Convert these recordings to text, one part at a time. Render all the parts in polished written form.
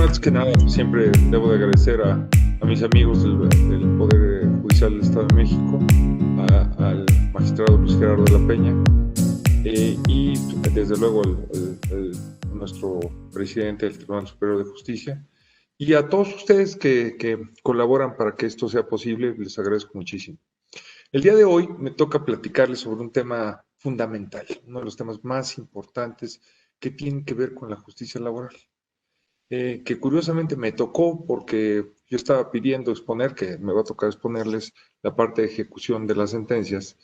Bueno, antes que nada, siempre debo de agradecer a mis amigos del Poder Judicial del Estado de México, al magistrado Luis Gerardo de la Peña, y desde luego nuestro presidente del Tribunal Superior de Justicia, y a todos ustedes que colaboran para que esto sea posible. Les agradezco muchísimo. El día de hoy me toca platicarles sobre un tema fundamental, uno de los temas más importantes que tienen que ver con la justicia laboral. Que curiosamente me tocó porque yo estaba pidiendo exponer, que me va a tocar exponerles la parte de ejecución de las sentencias,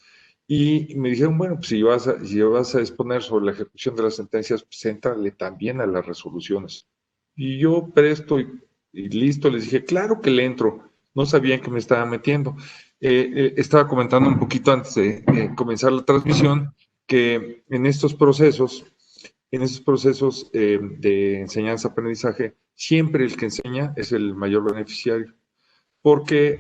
y me dijeron, bueno, pues si vas a exponer sobre la ejecución de las sentencias, pues éntrale también a las resoluciones. Y yo presto y listo, les dije, claro que le entro, no sabía en qué me estaba metiendo. Estaba comentando un poquito antes de comenzar la transmisión que en esos procesos de enseñanza-aprendizaje, siempre el que enseña es el mayor beneficiario, porque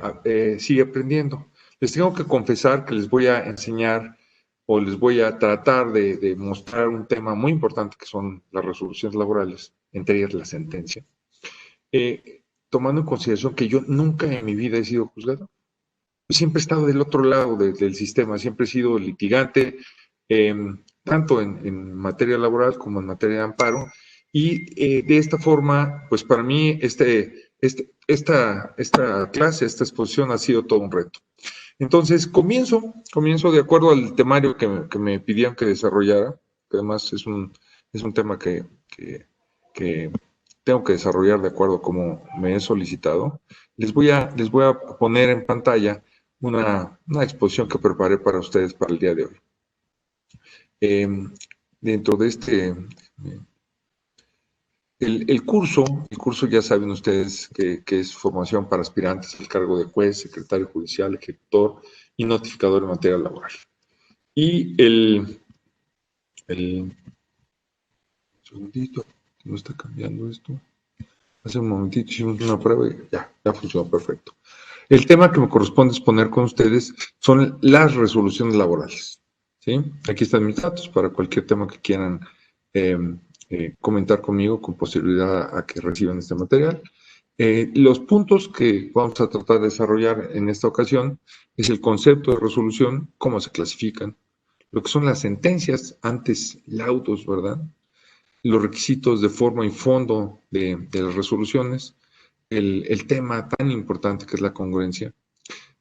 sigue aprendiendo. Les tengo que confesar que les voy a enseñar o les voy a tratar de mostrar un tema muy importante que son las resoluciones laborales, entre ellas la sentencia, tomando en consideración que yo nunca en mi vida he sido juzgado. Siempre he estado del otro lado del sistema, siempre he sido litigante, eh, tanto en materia laboral como en materia de amparo, y de esta forma, pues para mí esta clase, esta exposición ha sido todo un reto. Entonces, comienzo de acuerdo al temario que me pidieron que desarrollara, que además es un tema que tengo que desarrollar de acuerdo como me he solicitado. Les voy a poner en pantalla una exposición que preparé para ustedes para el día de hoy. Eh, Dentro de el curso ya saben ustedes que es formación para aspirantes al cargo de juez, secretario judicial, ejecutor y notificador en materia laboral. Y un segundito, no está cambiando esto. Hace un momentito hicimos una prueba y ya funcionó perfecto. El tema que me corresponde exponer con ustedes son las resoluciones laborales. ¿Sí? Aquí están mis datos para cualquier tema que quieran comentar conmigo con posibilidad a que reciban este material. Los puntos que vamos a tratar de desarrollar en esta ocasión es el concepto de resolución, cómo se clasifican, lo que son las sentencias, antes laudos, ¿verdad? Los requisitos de forma y fondo de las resoluciones, el tema tan importante que es la congruencia,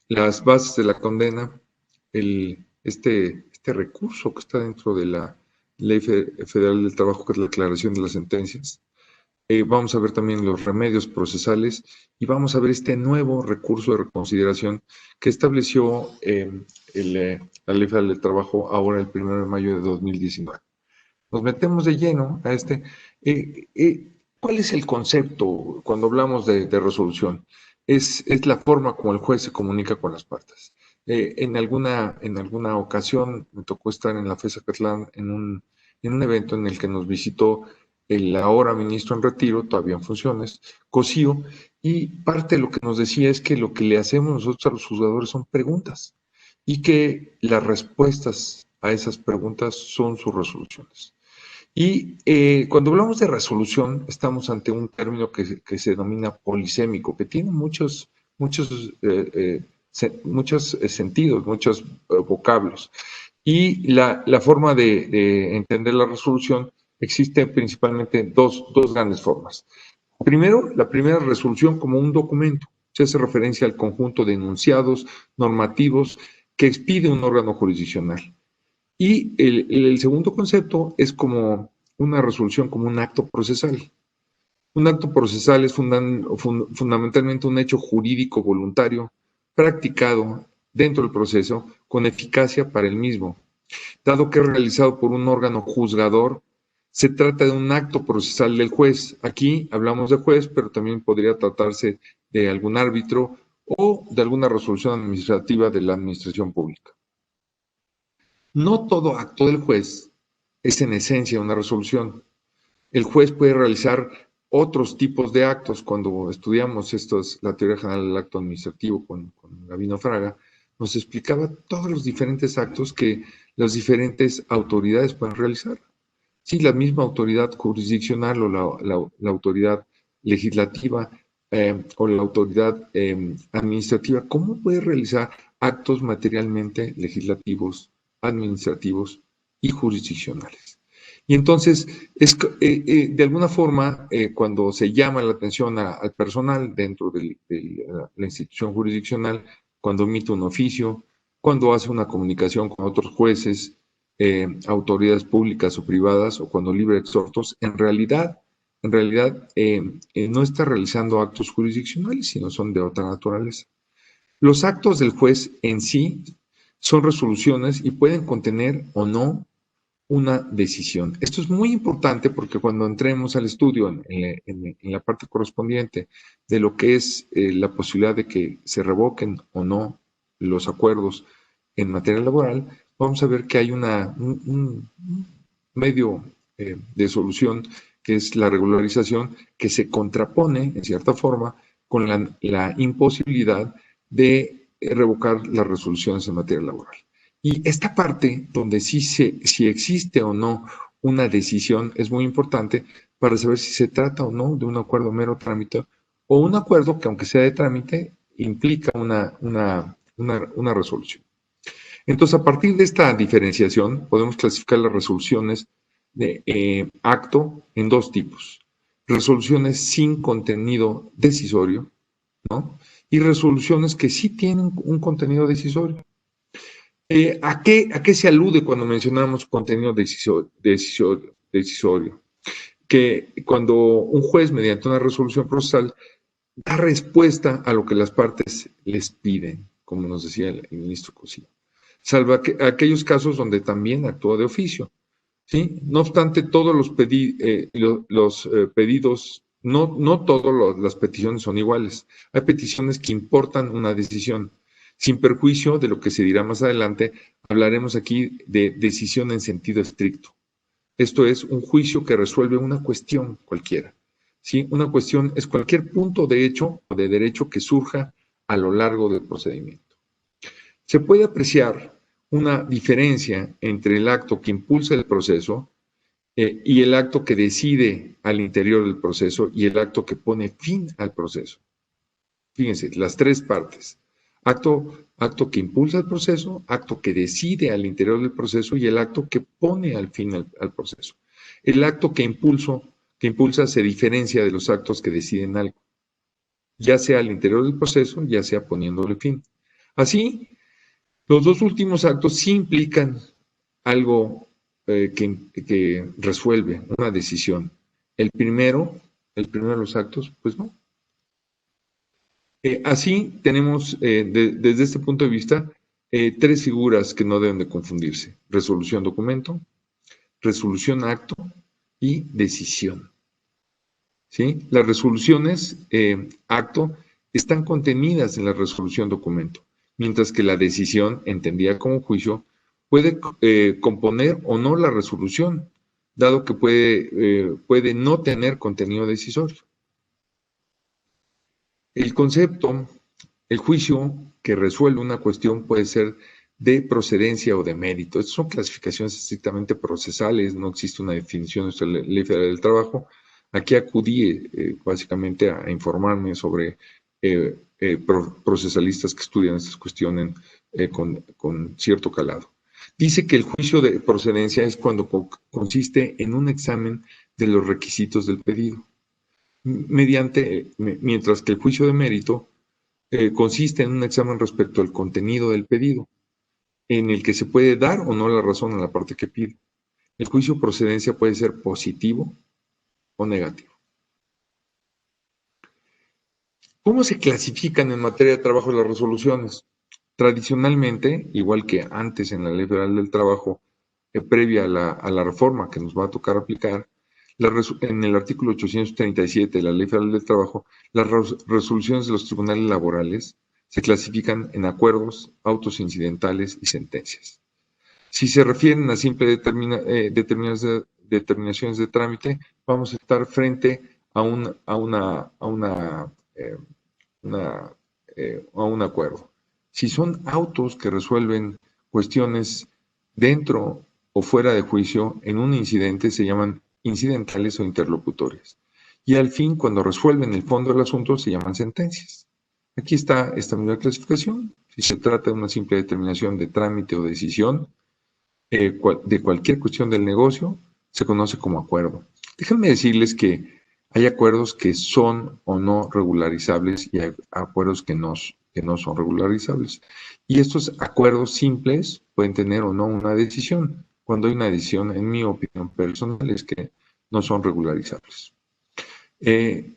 las bases de la condena, este recurso que está dentro de la Ley Federal del Trabajo, que es la declaración de las sentencias. Vamos a ver también los remedios procesales y vamos a ver este nuevo recurso de reconsideración que estableció la Ley Federal del Trabajo ahora el 1 de mayo de 2019. Nos metemos de lleno a este. ¿Cuál es el concepto cuando hablamos de resolución? Es la forma como el juez se comunica con las partes. En alguna ocasión me tocó estar en la FES Acatlán en un evento en el que nos visitó el ahora ministro en retiro, todavía en funciones, Cosío, y parte de lo que nos decía es que lo que le hacemos nosotros a los juzgadores son preguntas y que las respuestas a esas preguntas son sus resoluciones. Y cuando hablamos de resolución, estamos ante un término que se denomina polisémico, que tiene muchos sentidos, muchos vocablos. Y la forma de entender la resolución existe principalmente dos grandes formas. Primero, la primera resolución como un documento. Se hace referencia al conjunto de enunciados normativos que expide un órgano jurisdiccional. Y el segundo concepto es como una resolución, como un acto procesal. Un acto procesal es fundamentalmente un hecho jurídico voluntario practicado dentro del proceso con eficacia para el mismo. Dado que es realizado por un órgano juzgador, se trata de un acto procesal del juez. Aquí hablamos de juez, pero también podría tratarse de algún árbitro o de alguna resolución administrativa de la administración pública. No todo acto del juez es en esencia una resolución. El juez puede realizar otros tipos de actos. Cuando estudiamos la teoría general del acto administrativo con Gabino Fraga, nos explicaba todos los diferentes actos que las diferentes autoridades pueden realizar. Sí, la misma autoridad jurisdiccional o la autoridad legislativa o la autoridad administrativa, ¿cómo puede realizar actos materialmente legislativos, administrativos y jurisdiccionales? Y entonces, de alguna forma, cuando se llama la atención al personal dentro de la institución jurisdiccional, cuando emite un oficio, cuando hace una comunicación con otros jueces, autoridades públicas o privadas, o cuando libra exhortos, en realidad no está realizando actos jurisdiccionales, sino son de otra naturaleza. Los actos del juez en sí son resoluciones y pueden contener o no una decisión. Esto es muy importante porque cuando entremos al estudio en la parte correspondiente de lo que es la posibilidad de que se revoquen o no los acuerdos en materia laboral, vamos a ver que hay un medio de solución que es la regularización, que se contrapone, en cierta forma, con la imposibilidad de revocar las resoluciones en materia laboral. Y esta parte, donde si existe o no una decisión, es muy importante para saber si se trata o no de un acuerdo mero trámite o un acuerdo que, aunque sea de trámite, implica una resolución. Entonces, a partir de esta diferenciación, podemos clasificar las resoluciones de acto en dos tipos. Resoluciones sin contenido decisorio, ¿no? Y resoluciones que sí tienen un contenido decisorio. ¿A qué se alude cuando mencionamos contenido decisorio? Que cuando un juez, mediante una resolución procesal, da respuesta a lo que las partes les piden, como nos decía el ministro Cosío, salvo aquellos casos donde también actúa de oficio, ¿sí? No obstante, todos los pedidos, no todas las peticiones son iguales. Hay peticiones que importan una decisión. Sin perjuicio de lo que se dirá más adelante, hablaremos aquí de decisión en sentido estricto. Esto es un juicio que resuelve una cuestión cualquiera. ¿Sí? Una cuestión es cualquier punto de hecho o de derecho que surja a lo largo del procedimiento. Se puede apreciar una diferencia entre el acto que impulsa el proceso y el acto que decide al interior del proceso y el acto que pone fin al proceso. Fíjense, las tres partes. Acto que impulsa el proceso, acto que decide al interior del proceso y el acto que pone al fin al proceso. El acto que impulsa se diferencia de los actos que deciden algo, ya sea al interior del proceso, ya sea poniéndole fin. Así, los dos últimos actos sí implican algo que resuelve una decisión. El primero de los actos, pues no. Así tenemos, desde este punto de vista, tres figuras que no deben de confundirse: resolución documento, resolución acto y decisión. ¿Sí? Las resoluciones acto están contenidas en la resolución documento, mientras que la decisión, entendida como juicio, puede componer o no la resolución, dado que puede no tener contenido decisorio. El concepto, el juicio que resuelve una cuestión puede ser de procedencia o de mérito. Estas son clasificaciones estrictamente procesales, no existe una definición en nuestra Ley Federal del Trabajo. Aquí acudí básicamente a informarme sobre procesalistas que estudian estas cuestiones con cierto calado. Dice que el juicio de procedencia es cuando consiste en un examen de los requisitos del pedido, mientras que el juicio de mérito consiste en un examen respecto al contenido del pedido, en el que se puede dar o no la razón a la parte que pide. El juicio de procedencia puede ser positivo o negativo. ¿Cómo se clasifican en materia de trabajo las resoluciones? Tradicionalmente, igual que antes en la Ley Federal del Trabajo, previa a la reforma que nos va a tocar aplicar, en el artículo 837 de la Ley Federal del Trabajo, las resoluciones de los tribunales laborales se clasifican en acuerdos, autos incidentales y sentencias. Si se refieren a simple determinaciones de trámite, vamos a estar frente a un acuerdo. Si son autos que resuelven cuestiones dentro o fuera de juicio en un incidente, se llaman incidentales o interlocutores. y al fin, cuando resuelven el fondo del asunto, se llaman sentencias. Aquí está esta misma clasificación. Si se trata de una simple determinación de trámite o decisión de cualquier cuestión del negocio, se conoce como acuerdo. Déjenme decirles que hay acuerdos que son o no regularizables y hay acuerdos que no son regularizables. Y estos acuerdos simples pueden tener o no una decisión. Cuando hay una decisión, en mi opinión personal, es que no son regularizables.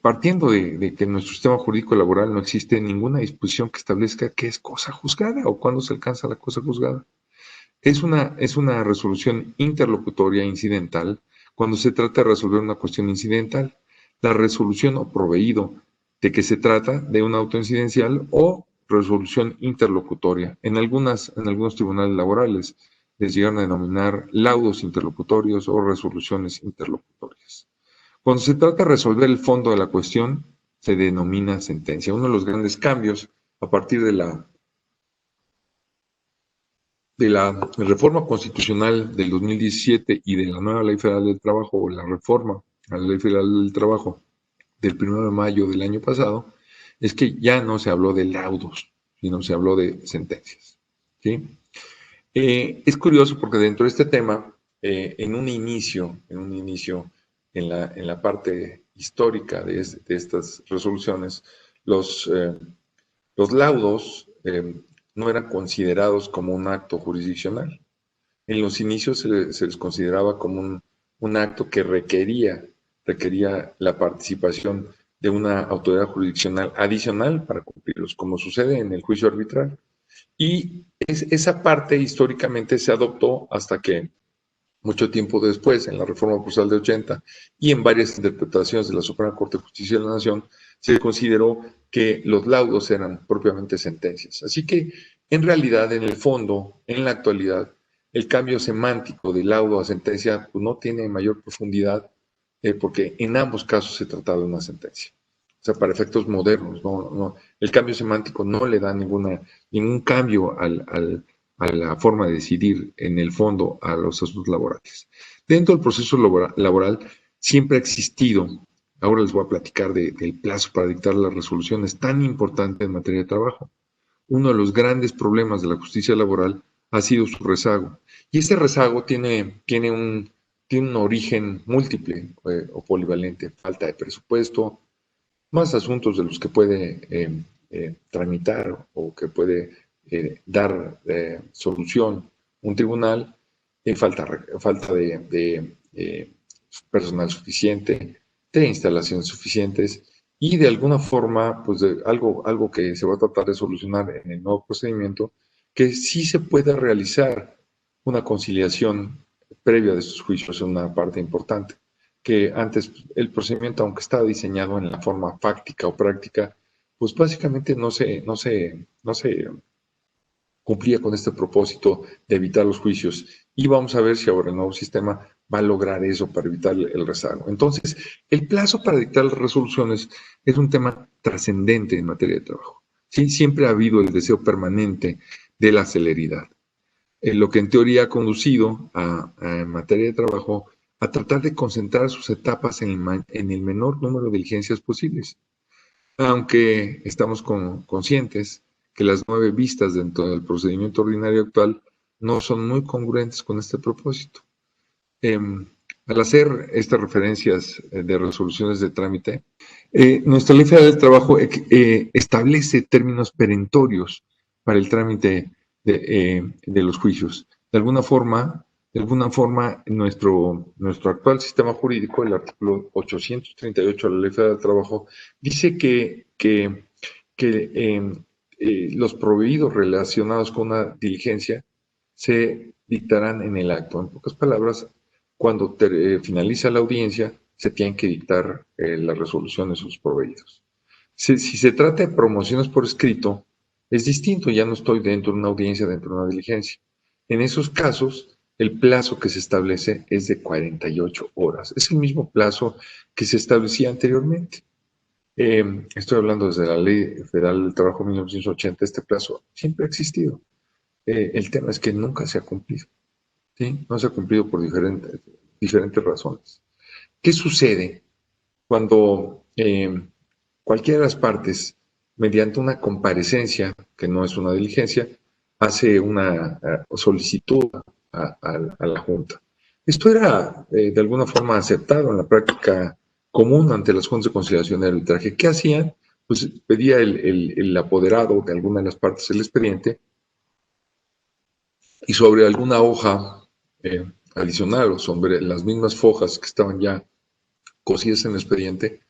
Partiendo de que en nuestro sistema jurídico laboral no existe ninguna disposición que establezca qué es cosa juzgada o cuándo se alcanza la cosa juzgada. Es una resolución interlocutoria incidental cuando se trata de resolver una cuestión incidental. La resolución o proveído de que se trata de una autoincidencial o resolución interlocutoria. En algunos tribunales laborales les llegaron a denominar laudos interlocutorios o resoluciones interlocutorias. Cuando se trata de resolver el fondo de la cuestión, se denomina sentencia. Uno de los grandes cambios a partir de la reforma constitucional del 2017 y de la nueva Ley Federal del Trabajo, o la reforma a la Ley Federal del Trabajo del 1 de mayo del año pasado, es que ya no se habló de laudos, sino se habló de sentencias. ¿Sí? Es curioso porque dentro de este tema, en un inicio, en la parte histórica de estas resoluciones, los laudos no eran considerados como un acto jurisdiccional. En los inicios se les consideraba como un acto que requería la participación de una autoridad jurisdiccional adicional para cumplirlos, como sucede en el juicio arbitral. Y esa parte históricamente se adoptó hasta que mucho tiempo después, en la reforma procesal de 80 y en varias interpretaciones de la Suprema Corte de Justicia de la Nación, se consideró que los laudos eran propiamente sentencias. Así que, en realidad, en el fondo, en la actualidad, el cambio semántico de laudo a sentencia pues, no tiene mayor profundidad porque en ambos casos se trataba de una sentencia. O sea, para efectos modernos, el cambio semántico no le da ningún cambio a la forma de decidir en el fondo a los asuntos laborales. Dentro del proceso laboral siempre ha existido, ahora les voy a platicar del plazo para dictar las resoluciones tan importante en materia de trabajo. Uno de los grandes problemas de la justicia laboral ha sido su rezago. Y ese rezago tiene un origen múltiple o polivalente, falta de presupuesto, más asuntos de los que puede tramitar o que puede dar solución un tribunal, falta de personal suficiente, de instalaciones suficientes y de alguna forma, pues de algo que se va a tratar de solucionar en el nuevo procedimiento, que sí se pueda realizar una conciliación previa de estos juicios, es una parte importante que antes el procedimiento, aunque estaba diseñado en la forma fáctica o práctica, pues básicamente no se cumplía con este propósito de evitar los juicios. Y vamos a ver si ahora el nuevo sistema va a lograr eso para evitar el rezago. Entonces, el plazo para dictar las resoluciones es un tema trascendente en materia de trabajo. Sí, siempre ha habido el deseo permanente de la celeridad. Lo que en teoría ha conducido en materia de trabajo a tratar de concentrar sus etapas en el menor número de diligencias posibles. Aunque estamos conscientes que las 9 vistas dentro del procedimiento ordinario actual no son muy congruentes con este propósito. Al hacer estas referencias de resoluciones de trámite, nuestra Ley Federal del Trabajo establece términos perentorios para el trámite de los juicios. De alguna forma, nuestro actual sistema jurídico, el artículo 838 de la Ley Federal del Trabajo, dice que los proveídos relacionados con una diligencia se dictarán en el acto. En pocas palabras, cuando finaliza la audiencia, se tienen que dictar las resoluciones de sus proveídos. Si se trata de promociones por escrito, es distinto, ya no estoy dentro de una audiencia, dentro de una diligencia. En esos casos, el plazo que se establece es de 48 horas. Es el mismo plazo que se establecía anteriormente. Estoy hablando desde la Ley Federal del Trabajo 1980, este plazo siempre ha existido. El tema es que nunca se ha cumplido. ¿Sí? No se ha cumplido por diferentes razones. ¿Qué sucede? cuando cualquiera de las partes, mediante una comparecencia, que no es una diligencia, hace una solicitud a la Junta. Esto era de alguna forma aceptado en la práctica común ante las Juntas de Conciliación y Arbitraje. ¿Qué hacían? Pues pedía el apoderado de alguna de las partes el expediente y sobre alguna hoja adicional o sobre las mismas fojas que estaban ya cosidas en el expediente,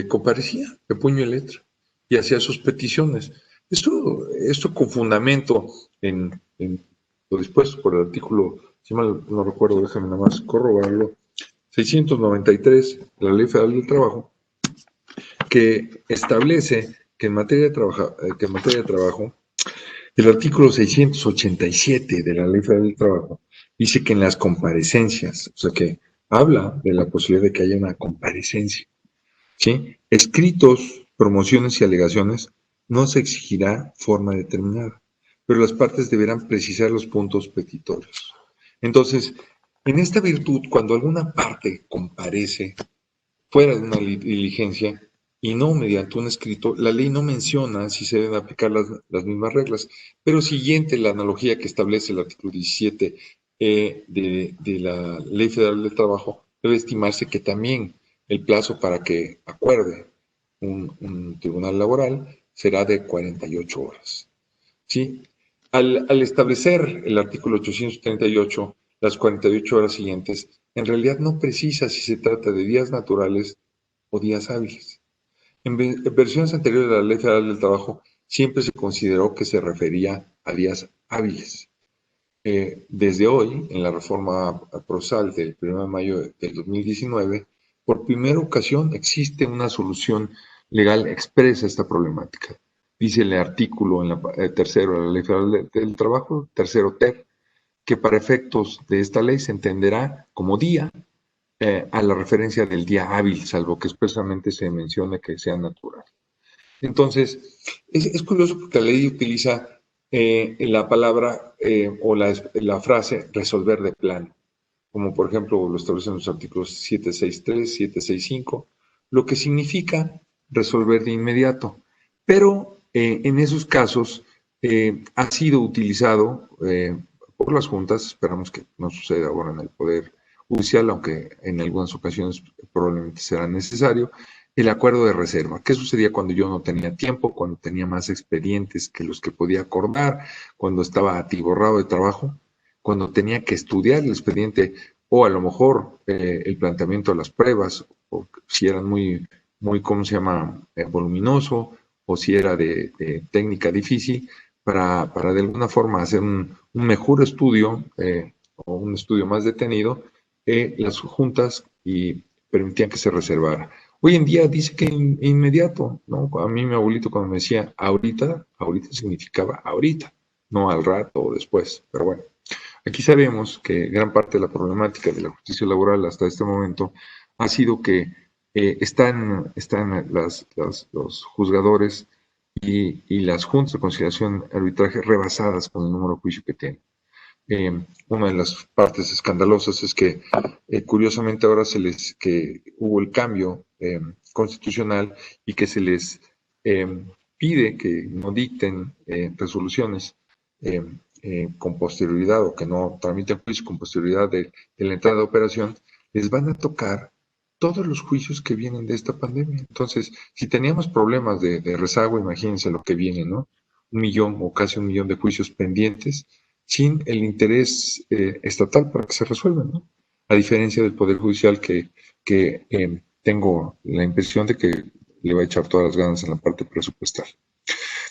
comparecía de puño y letra y hacía sus peticiones. Esto con fundamento en lo dispuesto por el artículo, si mal no recuerdo, déjame nada más corroborarlo, 693 de la Ley Federal del Trabajo, que establece que en materia de trabajo, el artículo 687 de la Ley Federal del Trabajo dice que en las comparecencias, o sea que habla de la posibilidad de que haya una comparecencia, ¿sí? Escritos, promociones y alegaciones, no se exigirá forma determinada, pero las partes deberán precisar los puntos petitorios. Entonces, en esta virtud, cuando alguna parte comparece fuera de una diligencia y no mediante un escrito, la ley no menciona si se deben aplicar las mismas reglas, pero siguiente la analogía que establece el artículo 17 de la Ley Federal del Trabajo, debe estimarse que también el plazo para que acuerde un tribunal laboral será de 48 horas. ¿Sí? Al establecer el artículo 838, las 48 horas siguientes, en realidad no precisa si se trata de días naturales o días hábiles. En versiones anteriores de la Ley Federal del Trabajo siempre se consideró que se refería a días hábiles. Desde hoy, en la reforma procesal del 1 de mayo del 2019, por primera ocasión existe una solución legal expresa a esta problemática. Dice el artículo en la tercero de la Ley Federal del Trabajo, tercero ter, que para efectos de esta ley se entenderá como día a la referencia del día hábil, salvo que expresamente se mencione que sea natural. Entonces, es curioso porque la ley utiliza la palabra o la frase resolver de plano, como por ejemplo lo establecen los artículos 763, 765, lo que significa resolver de inmediato. Pero en esos casos ha sido utilizado por las juntas, esperamos que no suceda ahora en el Poder Judicial, aunque en algunas ocasiones probablemente será necesario, el acuerdo de reserva. ¿Qué sucedía cuando yo no tenía tiempo, cuando tenía más expedientes que los que podía acordar, cuando estaba atiborrado de trabajo, cuando tenía que estudiar el expediente o a lo mejor el planteamiento de las pruebas, o si eran muy, ¿cómo se llama?, voluminoso, o si era de técnica difícil, para de alguna forma hacer un mejor estudio o un estudio más detenido, las juntas y permitían que se reservara. Hoy en día dice que inmediato, ¿no? A mí mi abuelito cuando me decía ahorita significaba ahorita, no al rato o después, pero bueno. Aquí sabemos que gran parte de la problemática de la justicia laboral hasta este momento ha sido que están los juzgadores y las juntas de conciliación y arbitraje rebasadas con el número de juicio que tienen. Una de las partes escandalosas es que curiosamente ahora que hubo el cambio constitucional y que se les pide que no dicten resoluciones con posterioridad o que no tramiten juicio con posterioridad de la entrada de operación, les van a tocar todos los juicios que vienen de esta pandemia. Entonces, si teníamos problemas de rezago, imagínense lo que viene, ¿no? 1 millón o casi 1 millón de juicios pendientes sin el interés estatal para que se resuelvan, ¿no? A diferencia del Poder Judicial que tengo la impresión de que le va a echar todas las ganas en la parte presupuestal.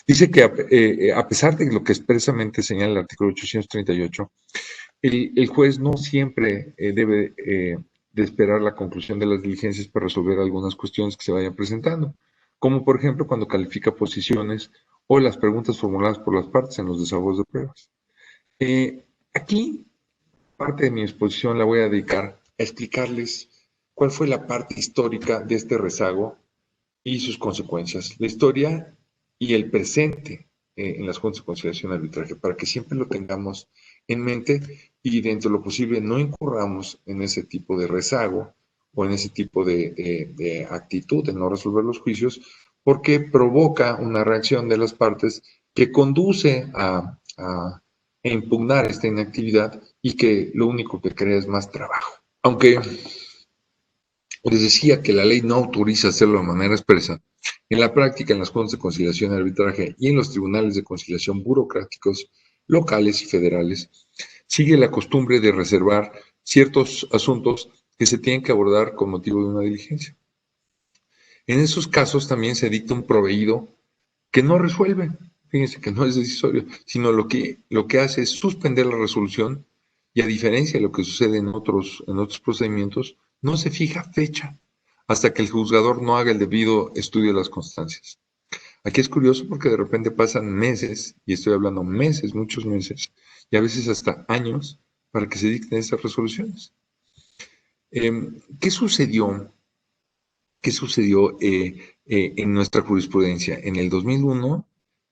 Dice que a pesar de lo que expresamente señala el artículo 838, el juez no siempre debe de esperar la conclusión de las diligencias para resolver algunas cuestiones que se vayan presentando, como por ejemplo cuando califica posiciones o las preguntas formuladas por las partes en los desahogos de pruebas. Aquí, parte de mi exposición la voy a dedicar a explicarles cuál fue la parte histórica de este rezago y sus consecuencias. La historia y el presente en las juntas de conciliación y arbitraje, para que siempre lo tengamos en mente y dentro de lo posible no incurramos en ese tipo de rezago o en ese tipo de actitud de no resolver los juicios, porque provoca una reacción de las partes que conduce a impugnar esta inactividad y que lo único que crea es más trabajo. Aunque les decía que la ley no autoriza hacerlo de manera expresa, en la práctica, en las juntas de conciliación y arbitraje y en los tribunales de conciliación burocráticos locales y federales, sigue la costumbre de reservar ciertos asuntos que se tienen que abordar con motivo de una diligencia. En esos casos también se dicta un proveído que no resuelve, fíjense que no es decisorio, sino lo que hace es suspender la resolución y, a diferencia de lo que sucede en otros procedimientos, no se fija fecha hasta que el juzgador no haga el debido estudio de las constancias. Aquí es curioso porque de repente pasan meses, y estoy hablando meses, muchos meses, y a veces hasta años, para que se dicten estas resoluciones. ¿Qué sucedió? ¿Qué sucedió en nuestra jurisprudencia? En el 2001,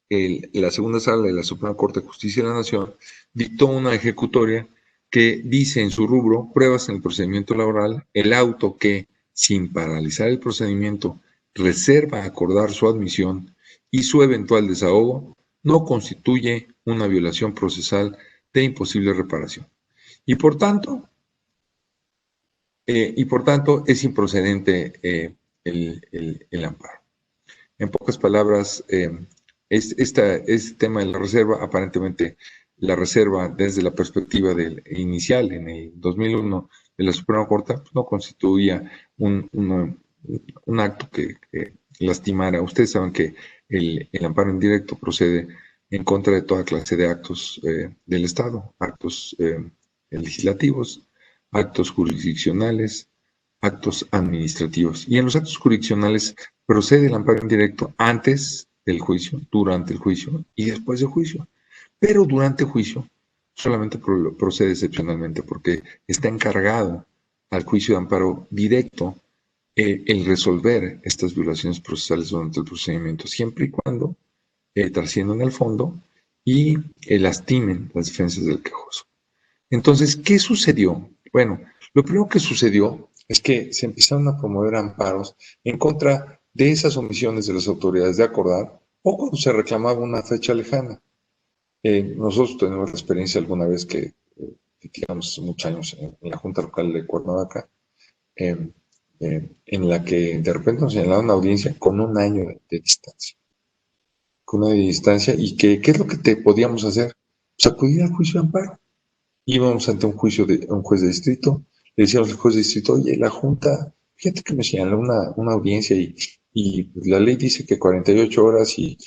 la segunda sala de la Suprema Corte de Justicia de la Nación dictó una ejecutoria que dice en su rubro, pruebas en el procedimiento laboral, el auto que, sin paralizar el procedimiento, reserva acordar su admisión y su eventual desahogo, no constituye una violación procesal de imposible reparación. Y por tanto, es improcedente el amparo. En pocas palabras, este tema de la reserva, aparentemente la reserva desde la perspectiva inicial en el 2001 de la Suprema Corte no constituía un acto que lastimara. Ustedes saben que el amparo indirecto procede en contra de toda clase de actos del Estado, actos legislativos, actos jurisdiccionales, actos administrativos. Y en los actos jurisdiccionales procede el amparo indirecto antes del juicio, durante el juicio y después del juicio. Pero durante el juicio solamente procede excepcionalmente porque está encargado al juicio de amparo directo el resolver estas violaciones procesales durante el procedimiento, siempre y cuando trasciendan al fondo y lastimen las defensas del quejoso. Entonces, ¿qué sucedió? Bueno, lo primero que sucedió es que se empezaron a promover amparos en contra de esas omisiones de las autoridades de acordar o cuando se reclamaba una fecha lejana. Nosotros tenemos la experiencia alguna vez que litigamos muchos años en la Junta Local de Cuernavaca, en la que de repente nos señalaron una audiencia con un año de distancia. Con un año de distancia, y ¿qué es lo que podíamos hacer? Pues acudir al juicio de amparo. Íbamos ante un juez de distrito, le decíamos al juez de distrito, oye, la Junta, fíjate que me señaló una audiencia y la ley dice que 48 horas y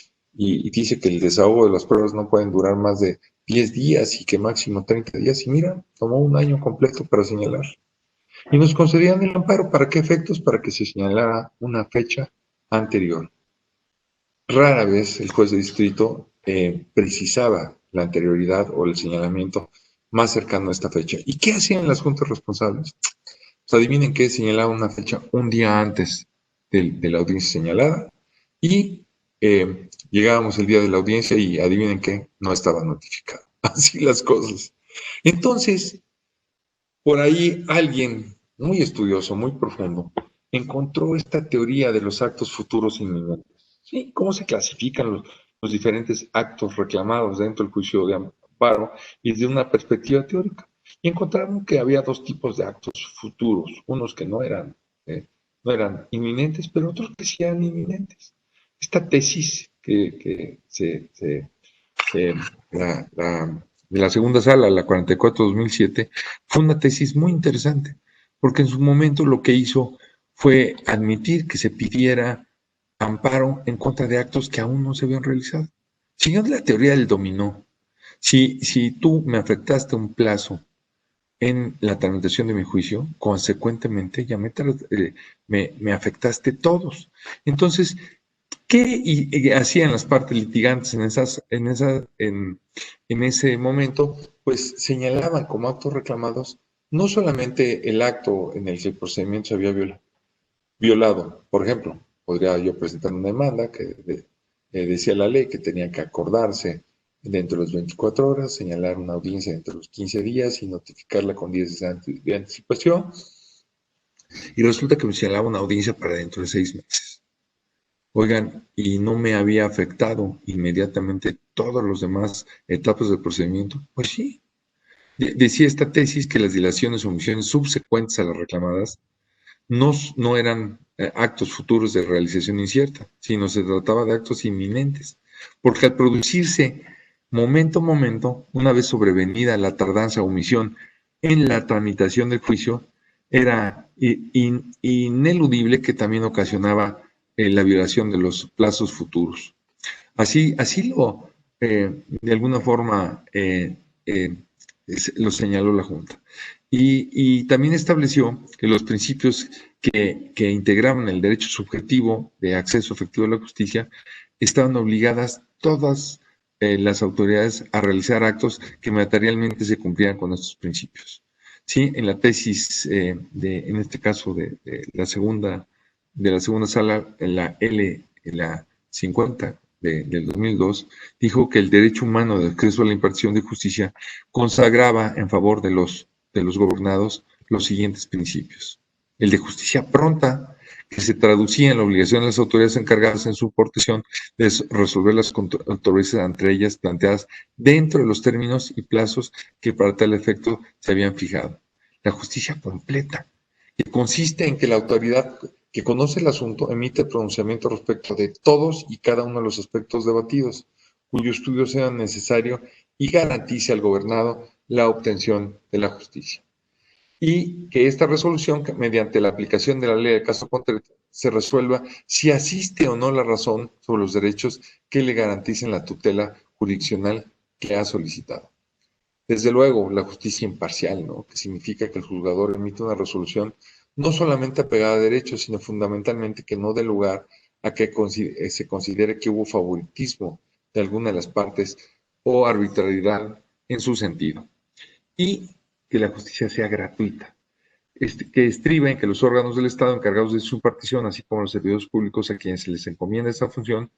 dice que el desahogo de las pruebas no pueden durar más de 10 días y que máximo 30 días. Y mira, tomó un año completo para señalar. Y nos concedían el amparo. ¿Para qué efectos? Para que se señalara una fecha anterior. Rara vez el juez de distrito precisaba la anterioridad o el señalamiento más cercano a esta fecha. ¿Y qué hacían las juntas responsables? Pues adivinen qué, señalaban una fecha un día antes de la audiencia señalada y llegábamos el día de la audiencia y adivinen qué, no estaba notificado. Así las cosas. Entonces, por ahí alguien muy estudioso, muy profundo, encontró esta teoría de los actos futuros inminentes. ¿Sí? ¿Cómo se clasifican los diferentes actos reclamados dentro del juicio de amparo y desde una perspectiva teórica? Y encontraron que había dos tipos de actos futuros, unos que no eran inminentes, pero otros que sí eran inminentes. Esta tesis de la segunda sala, la 44-2007, fue una tesis muy interesante, porque en su momento lo que hizo fue admitir que se pidiera amparo en contra de actos que aún no se habían realizado. Siguiendo la teoría del dominó, si tú me afectaste un plazo en la tramitación de mi juicio, consecuentemente ya me afectaste todos. Entonces, ¿qué hacían las partes litigantes en ese momento? Pues señalaban como actos reclamados no solamente el acto en el que el procedimiento se había violado. Por ejemplo, podría yo presentar una demanda que decía la ley que tenía que acordarse dentro de las 24 horas, señalar una audiencia dentro de los 15 días y notificarla con 10 días de anticipación. Y resulta que me señalaba una audiencia para dentro de 6 meses. Oigan, y no me había afectado inmediatamente todas las demás etapas del procedimiento. Pues sí. Decía esta tesis que las dilaciones o omisiones subsecuentes a las reclamadas no eran actos futuros de realización incierta, sino se trataba de actos inminentes, porque al producirse momento a momento, una vez sobrevenida la tardanza o omisión en la tramitación del juicio, era ineludible que también ocasionaba la violación de los plazos futuros. Así de alguna forma, lo señaló la Junta. Y también estableció que los principios que integraban el derecho subjetivo de acceso efectivo a la justicia estaban obligadas todas las autoridades a realizar actos que materialmente se cumplieran con estos principios. Sí, en la tesis, en este caso de la segunda sala, en la 50 del 2002, dijo que el derecho humano de acceso a la impartición de justicia consagraba en favor de los gobernados los siguientes principios. El de justicia pronta, que se traducía en la obligación de las autoridades encargadas en su portación de resolver las controversias entre ellas planteadas dentro de los términos y plazos que para tal efecto se habían fijado. La justicia completa, que consiste en que la autoridad que conoce el asunto emite pronunciamiento respecto de todos y cada uno de los aspectos debatidos, cuyo estudio sea necesario y garantice al gobernado la obtención de la justicia. Y que esta resolución, mediante la aplicación de la ley de caso concreto, se resuelva si asiste o no la razón sobre los derechos que le garanticen la tutela jurisdiccional que ha solicitado. Desde luego, la justicia imparcial, ¿no? Que significa que el juzgador emite una resolución no solamente apegada a derechos, sino fundamentalmente que no dé lugar a que se considere que hubo favoritismo de alguna de las partes o arbitrariedad en su sentido. Y que la justicia sea gratuita, que estriba en que los órganos del Estado encargados de su impartición, así como los servidores públicos a quienes se les encomienda esta función,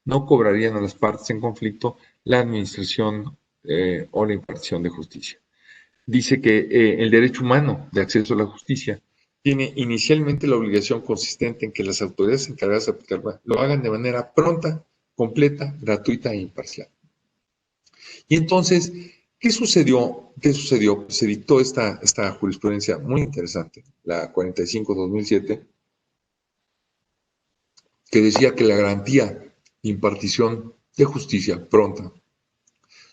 no cobrarían a las partes en conflicto la administración o la impartición de justicia. Dice que el derecho humano de acceso a la justicia tiene inicialmente la obligación consistente en que las autoridades encargadas de aplicarla lo hagan de manera pronta, completa, gratuita e imparcial. Y entonces, ¿qué sucedió? Se dictó esta jurisprudencia muy interesante, la 45-2007, que decía que la garantía de impartición de justicia pronta,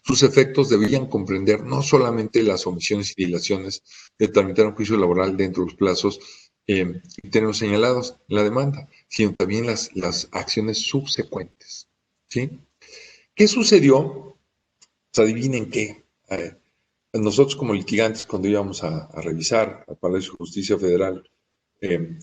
sus efectos debían comprender no solamente las omisiones y dilaciones de tramitar un juicio laboral dentro de los plazos y términos señalados en la demanda, sino también las acciones subsecuentes. ¿Sí? ¿Qué sucedió? Pues adivinen qué. Nosotros como litigantes, cuando íbamos a revisar al Palacio de Justicia Federal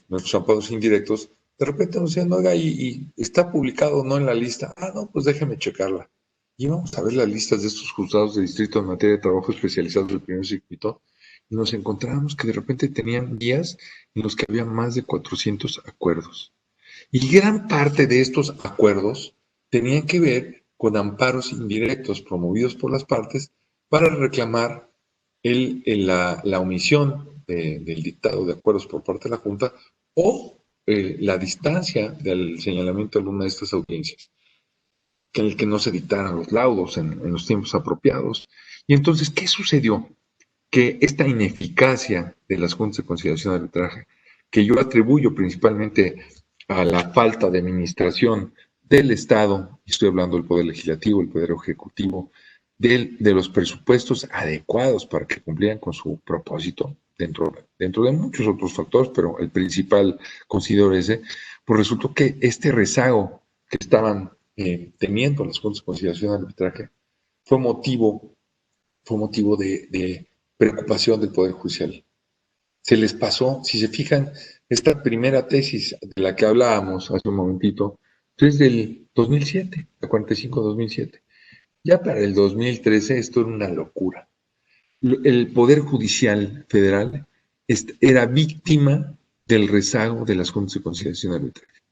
nuestros amparos indirectos, de repente nos decían, oiga, ¿y está publicado o no en la lista? Ah, no, pues déjeme checarla. Y íbamos a ver las listas de estos juzgados de distrito en materia de trabajo especializados del primer circuito y nos encontrábamos que de repente tenían días en los que había más de 400 acuerdos. Y gran parte de estos acuerdos tenían que ver con amparos indirectos promovidos por las partes para reclamar la omisión del dictado de acuerdos por parte de la Junta o la distancia del señalamiento de alguna de estas audiencias, que en el que no se dictaran los laudos en los tiempos apropiados. Y entonces, ¿qué sucedió? Que esta ineficacia de las juntas de conciliación de arbitraje, que yo atribuyo principalmente a la falta de administración del Estado, estoy hablando del Poder Legislativo, el Poder Ejecutivo, de los presupuestos adecuados para que cumplieran con su propósito, dentro de muchos otros factores, pero el principal considero ese, pues resultó que este rezago que estaban teniendo las juntas de conciliación de arbitraje fue motivo de preocupación del Poder Judicial. Se les pasó, si se fijan, esta primera tesis de la que hablábamos hace un momentito, es del 2007, la 45-2007. Ya para el 2013 esto era una locura. El Poder Judicial Federal era víctima del rezago de las juntas de conciliación arbitraria,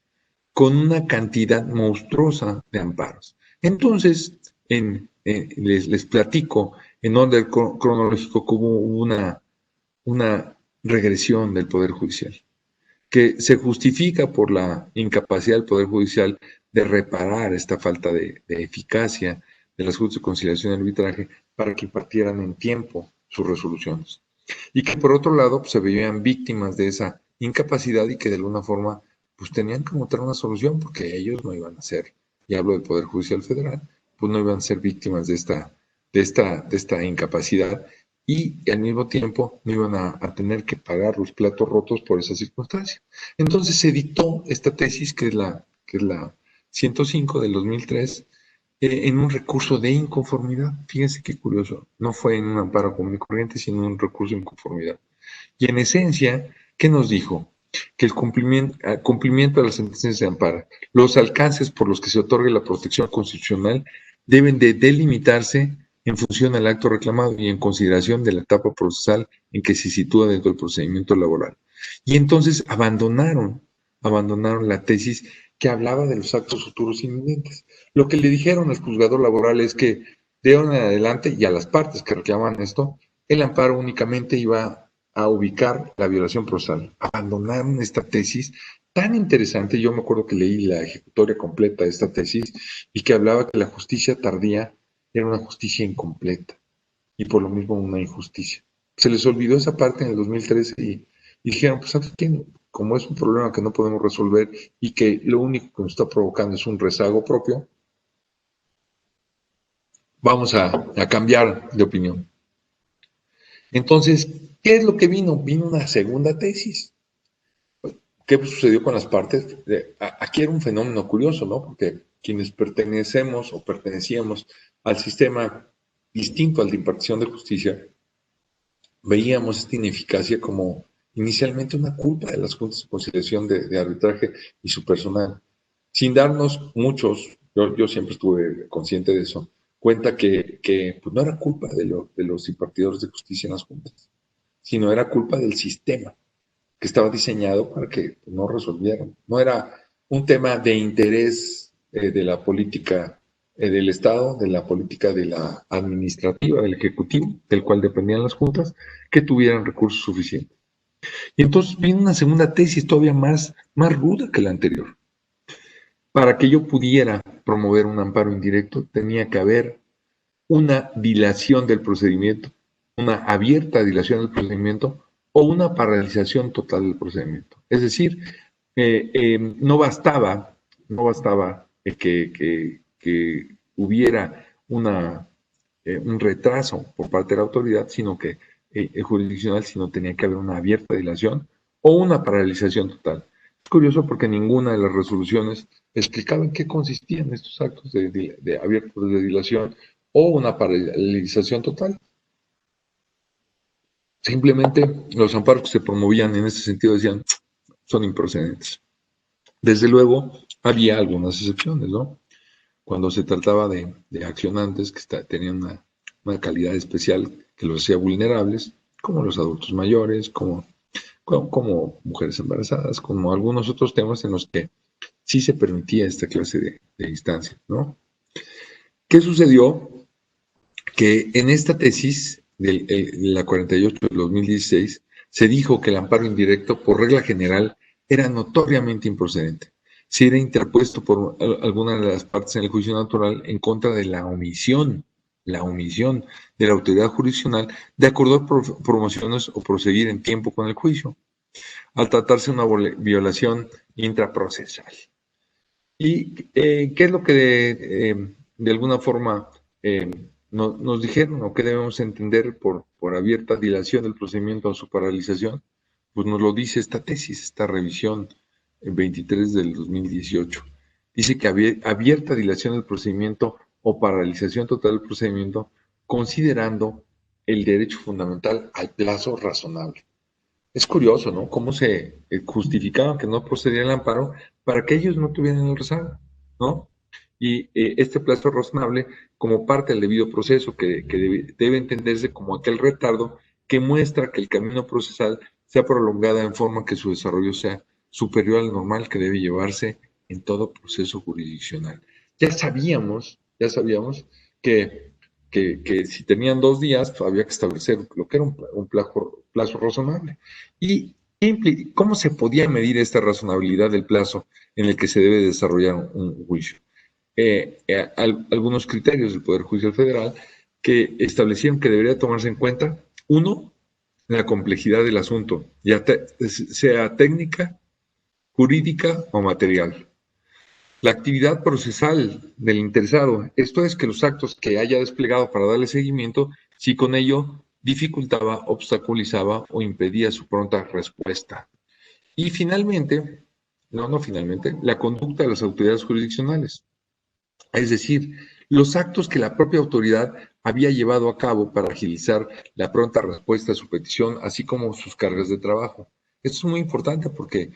con una cantidad monstruosa de amparos. Entonces, les platico en orden cronológico cómo hubo una regresión del Poder Judicial. que se justifica por la incapacidad del Poder Judicial de reparar esta falta de eficacia de las Juntas de Conciliación y Arbitraje para que impartieran en tiempo sus resoluciones. Y que por otro lado pues, se veían víctimas de esa incapacidad y que de alguna forma pues tenían que encontrar una solución porque ellos no iban a ser, y hablo del Poder Judicial Federal, pues no iban a ser víctimas de esta incapacidad y al mismo tiempo no iban a tener que pagar los platos rotos por esa circunstancia. Entonces se dictó esta tesis que es la 105 del 2003 en un recurso de inconformidad. Fíjense qué curioso, no fue en un amparo común y corriente, sino en un recurso de inconformidad. Y en esencia, ¿qué nos dijo? Que el cumplimiento de las sentencias de amparo, los alcances por los que se otorgue la protección constitucional deben de delimitarse en función al acto reclamado y en consideración de la etapa procesal en que se sitúa dentro del procedimiento laboral. Y entonces abandonaron la tesis que hablaba de los actos futuros inminentes. Lo que le dijeron al juzgador laboral es que de ahora en adelante, y a las partes que reclamaban esto, el amparo únicamente iba a ubicar la violación procesal. Abandonaron esta tesis tan interesante. Yo me acuerdo que leí la ejecutoria completa de esta tesis y que hablaba que la justicia tardía era una justicia incompleta y por lo mismo una injusticia. Se les olvidó esa parte en el 2013 y dijeron, pues aquí, como es un problema que no podemos resolver y que lo único que nos está provocando es un rezago propio, vamos a cambiar de opinión. Entonces, ¿qué es lo que vino? Vino una segunda tesis. ¿Qué sucedió con las partes? Aquí era un fenómeno curioso, ¿no? Porque quienes pertenecemos o pertenecíamos al sistema distinto al de impartición de justicia, veíamos esta ineficacia como inicialmente una culpa de las juntas de conciliación de arbitraje y su personal. Sin darnos muchos, yo siempre estuve consciente de eso, cuenta que pues no era culpa de los impartidores de justicia en las juntas, sino era culpa del sistema que estaba diseñado para que no resolvieran. No era un tema de interés de la política del Estado, de la política de la administrativa, del Ejecutivo, del cual dependían las juntas, que tuvieran recursos suficientes. Y entonces viene una segunda tesis todavía más ruda que la anterior. Para que yo pudiera promover un amparo indirecto, tenía que haber una dilación del procedimiento, una abierta dilación del procedimiento o una paralización total del procedimiento. Es decir, no bastaba que hubiera un retraso por parte de la autoridad, sino que jurisdiccional, sino tenía que haber una abierta dilación o una paralización total. Es curioso porque ninguna de las resoluciones explicaba en qué consistían estos actos de abiertos de dilación o una paralización total. Simplemente los amparos que se promovían en ese sentido decían son improcedentes. Desde luego, había algunas excepciones, ¿no? Cuando se trataba de accionantes que tenían una calidad especial que los hacía vulnerables, como los adultos mayores, como mujeres embarazadas, como algunos otros temas en los que sí se permitía esta clase de instancias, ¿no? ¿Qué sucedió? Que en esta tesis de la 48 del 2016 se dijo que el amparo indirecto, por regla general, era notoriamente improcedente si era interpuesto por alguna de las partes en el juicio natural en contra de la omisión de la autoridad jurisdiccional de acordar promociones o proseguir en tiempo con el juicio, al tratarse de una violación intraprocesal. ¿Y qué es lo que de alguna forma nos dijeron o qué debemos entender por abierta dilación del procedimiento o su paralización? Pues nos lo dice esta tesis, esta revisión 23 del 2018. Dice que abierta dilación del procedimiento o paralización total del procedimiento considerando el derecho fundamental al plazo razonable. Es curioso, ¿no? Cómo se justificaba que no procedía el amparo para que ellos no tuvieran el rezago, ¿no? Y este plazo razonable como parte del debido proceso que debe entenderse como aquel retardo que muestra que el camino procesal sea prolongado en forma que su desarrollo sea superior al normal que debe llevarse en todo proceso jurisdiccional. Ya sabíamos que si tenían 2 días, pues había que establecer lo que era un plazo razonable. Y ¿Cómo se podía medir esta razonabilidad del plazo en el que se debe desarrollar un juicio? Algunos criterios del Poder Judicial Federal que establecieron que debería tomarse en cuenta, uno, la complejidad del asunto, ya sea técnica, jurídica o material. La actividad procesal del interesado, esto es que los actos que haya desplegado para darle seguimiento, si con ello dificultaba, obstaculizaba o impedía su pronta respuesta. Y finalmente, finalmente, la conducta de las autoridades jurisdiccionales. Es decir, los actos que la propia autoridad había llevado a cabo para agilizar la pronta respuesta a su petición, así como sus cargas de trabajo. Esto es muy importante porque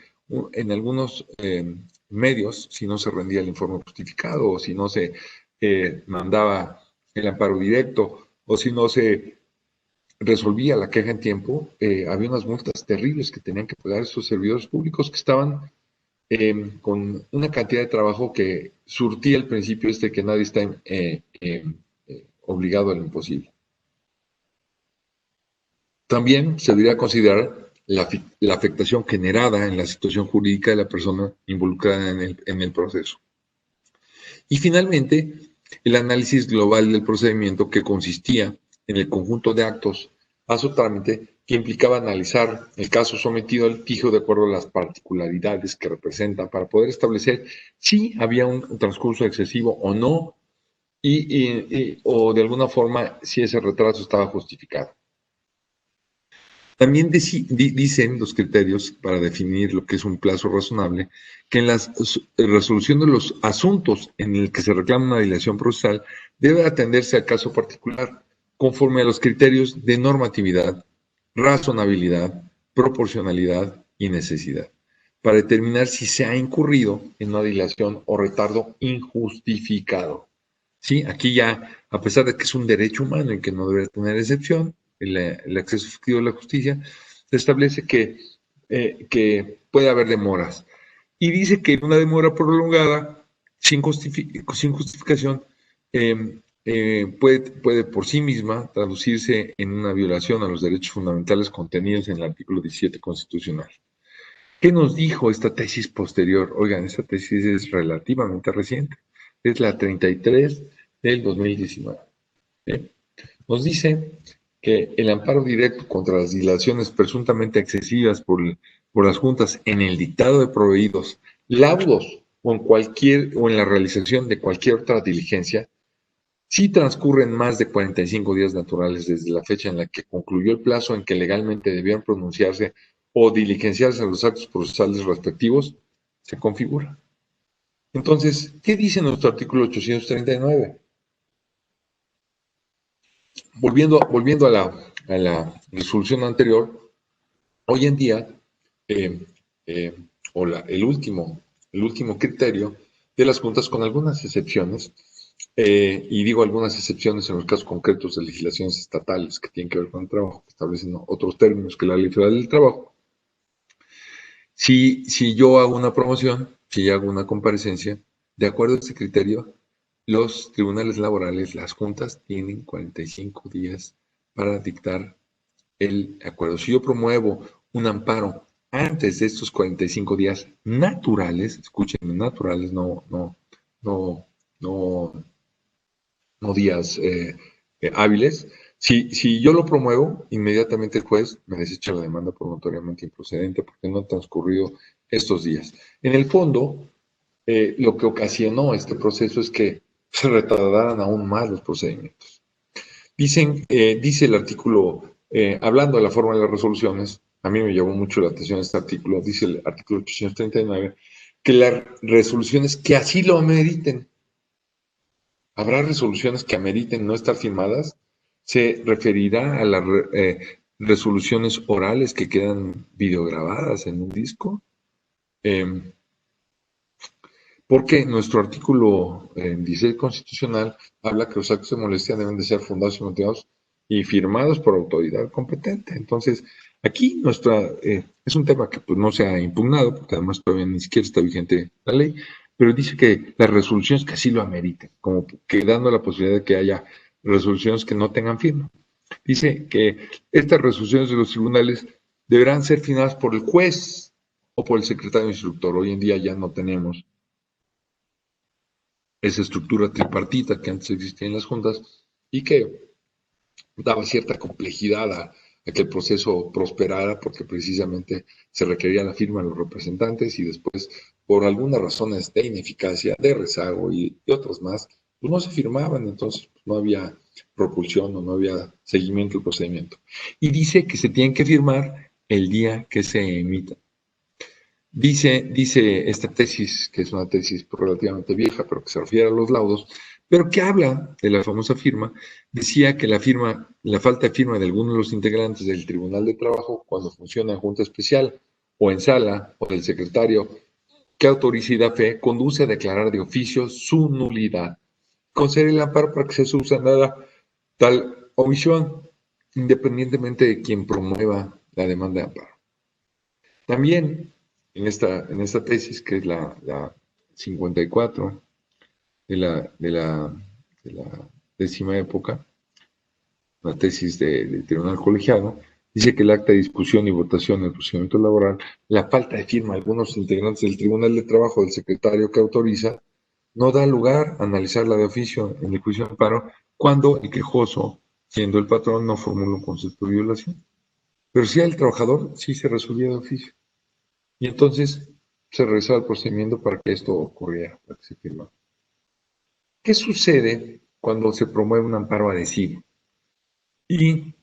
en algunos medios, si no se rendía el informe justificado, o si no se mandaba el amparo directo, o si no se resolvía la queja en tiempo, había unas multas terribles que tenían que pagar esos servidores públicos que estaban con una cantidad de trabajo que surtía el principio que nadie está obligado al imposible. También se debería considerar la afectación generada en la situación jurídica de la persona involucrada en el proceso. Y finalmente, el análisis global del procedimiento, que consistía en el conjunto de actos a su trámite, que implicaba analizar el caso sometido al litigio de acuerdo a las particularidades que representa para poder establecer si había un transcurso excesivo o no, o de alguna forma si ese retraso estaba justificado. También dicen los criterios para definir lo que es un plazo razonable, que en la resolución de los asuntos en el que se reclama una dilación procesal debe atenderse al caso particular, conforme a los criterios de normatividad, razonabilidad, proporcionalidad y necesidad, para determinar si se ha incurrido en una dilación o retardo injustificado. ¿Sí? Aquí ya, a pesar de que es un derecho humano y que no debe tener excepción, el acceso efectivo a la justicia, se establece que puede haber demoras. Y dice que una demora prolongada, sin justificación, puede por sí misma traducirse en una violación a los derechos fundamentales contenidos en el artículo 17 constitucional. ¿Qué nos dijo esta tesis posterior? Oigan, esta tesis es relativamente reciente, es la 33 del 2019. Nos dice que el amparo directo contra las dilaciones presuntamente excesivas por las juntas en el dictado de proveídos, laudos o en la realización de cualquier otra diligencia, si transcurren más de 45 días naturales desde la fecha en la que concluyó el plazo en que legalmente debían pronunciarse o diligenciarse los actos procesales respectivos, se configura. Entonces, ¿qué dice nuestro artículo 839? Volviendo a la resolución anterior, hoy en día, el último criterio de las juntas, con algunas excepciones, y digo algunas excepciones en los casos concretos de legislaciones estatales que tienen que ver con el trabajo, que establecen otros términos que la Ley Federal del Trabajo. Si yo hago una promoción, si yo hago una comparecencia, de acuerdo a este criterio, los tribunales laborales, las juntas, tienen 45 días para dictar el acuerdo. Si yo promuevo un amparo antes de estos 45 días naturales, escúchenme, naturales, no días hábiles, si yo lo promuevo, inmediatamente el juez me desecha la demanda por notoriamente improcedente porque no han transcurrido estos días. En el fondo, lo que ocasionó este proceso es que se retardaran aún más los procedimientos. Dice el artículo, hablando de la forma de las resoluciones, a mí me llamó mucho la atención este artículo, dice el artículo 839, que las resoluciones que así lo ameriten, habrá resoluciones que ameriten no estar firmadas, se referirá a las resoluciones orales que quedan videograbadas en un disco, porque nuestro artículo 16 constitucional habla que los actos de molestia deben de ser fundados y motivados y firmados por autoridad competente. Entonces, aquí es un tema que pues, no se ha impugnado, porque además todavía ni siquiera está vigente la ley, pero dice que las resoluciones que así lo ameriten, como que dando la posibilidad de que haya resoluciones que no tengan firma. Dice que estas resoluciones de los tribunales deberán ser firmadas por el juez o por el secretario instructor. Hoy en día ya no tenemos esa estructura tripartita que antes existía en las juntas y que daba cierta complejidad a que el proceso prosperara, porque precisamente se requería la firma de los representantes y después, por algunas razones de ineficacia, de rezago y otras más, pues no se firmaban, entonces pues no había propulsión o no había seguimiento del procedimiento. Y dice que se tienen que firmar el día que se emita. Dice esta tesis, que es una tesis relativamente vieja, pero que se refiere a los laudos, pero que habla de la famosa firma, decía que la falta de firma de alguno de los integrantes del Tribunal de Trabajo, cuando funciona en junta especial o en sala, o del secretario que autoriza y da fe, conduce a declarar de oficio su nulidad, conceder el amparo para que sea subsanada tal omisión, independientemente de quien promueva la demanda de amparo. También en esta tesis, que es la 54 de la décima época, la tesis del Tribunal Colegiado, dice que el acta de discusión y votación del procedimiento laboral, la falta de firma de algunos integrantes del Tribunal de Trabajo del secretario que autoriza, no da lugar a analizarla de oficio en el juicio de amparo cuando el quejoso, siendo el patrón, no formula un concepto de violación. Pero si el trabajador, sí se resolvía de oficio. Y entonces se realizaba el procedimiento para que esto ocurriera, para que se firmara. ¿Qué sucede cuando se promueve un amparo adhesivo? Y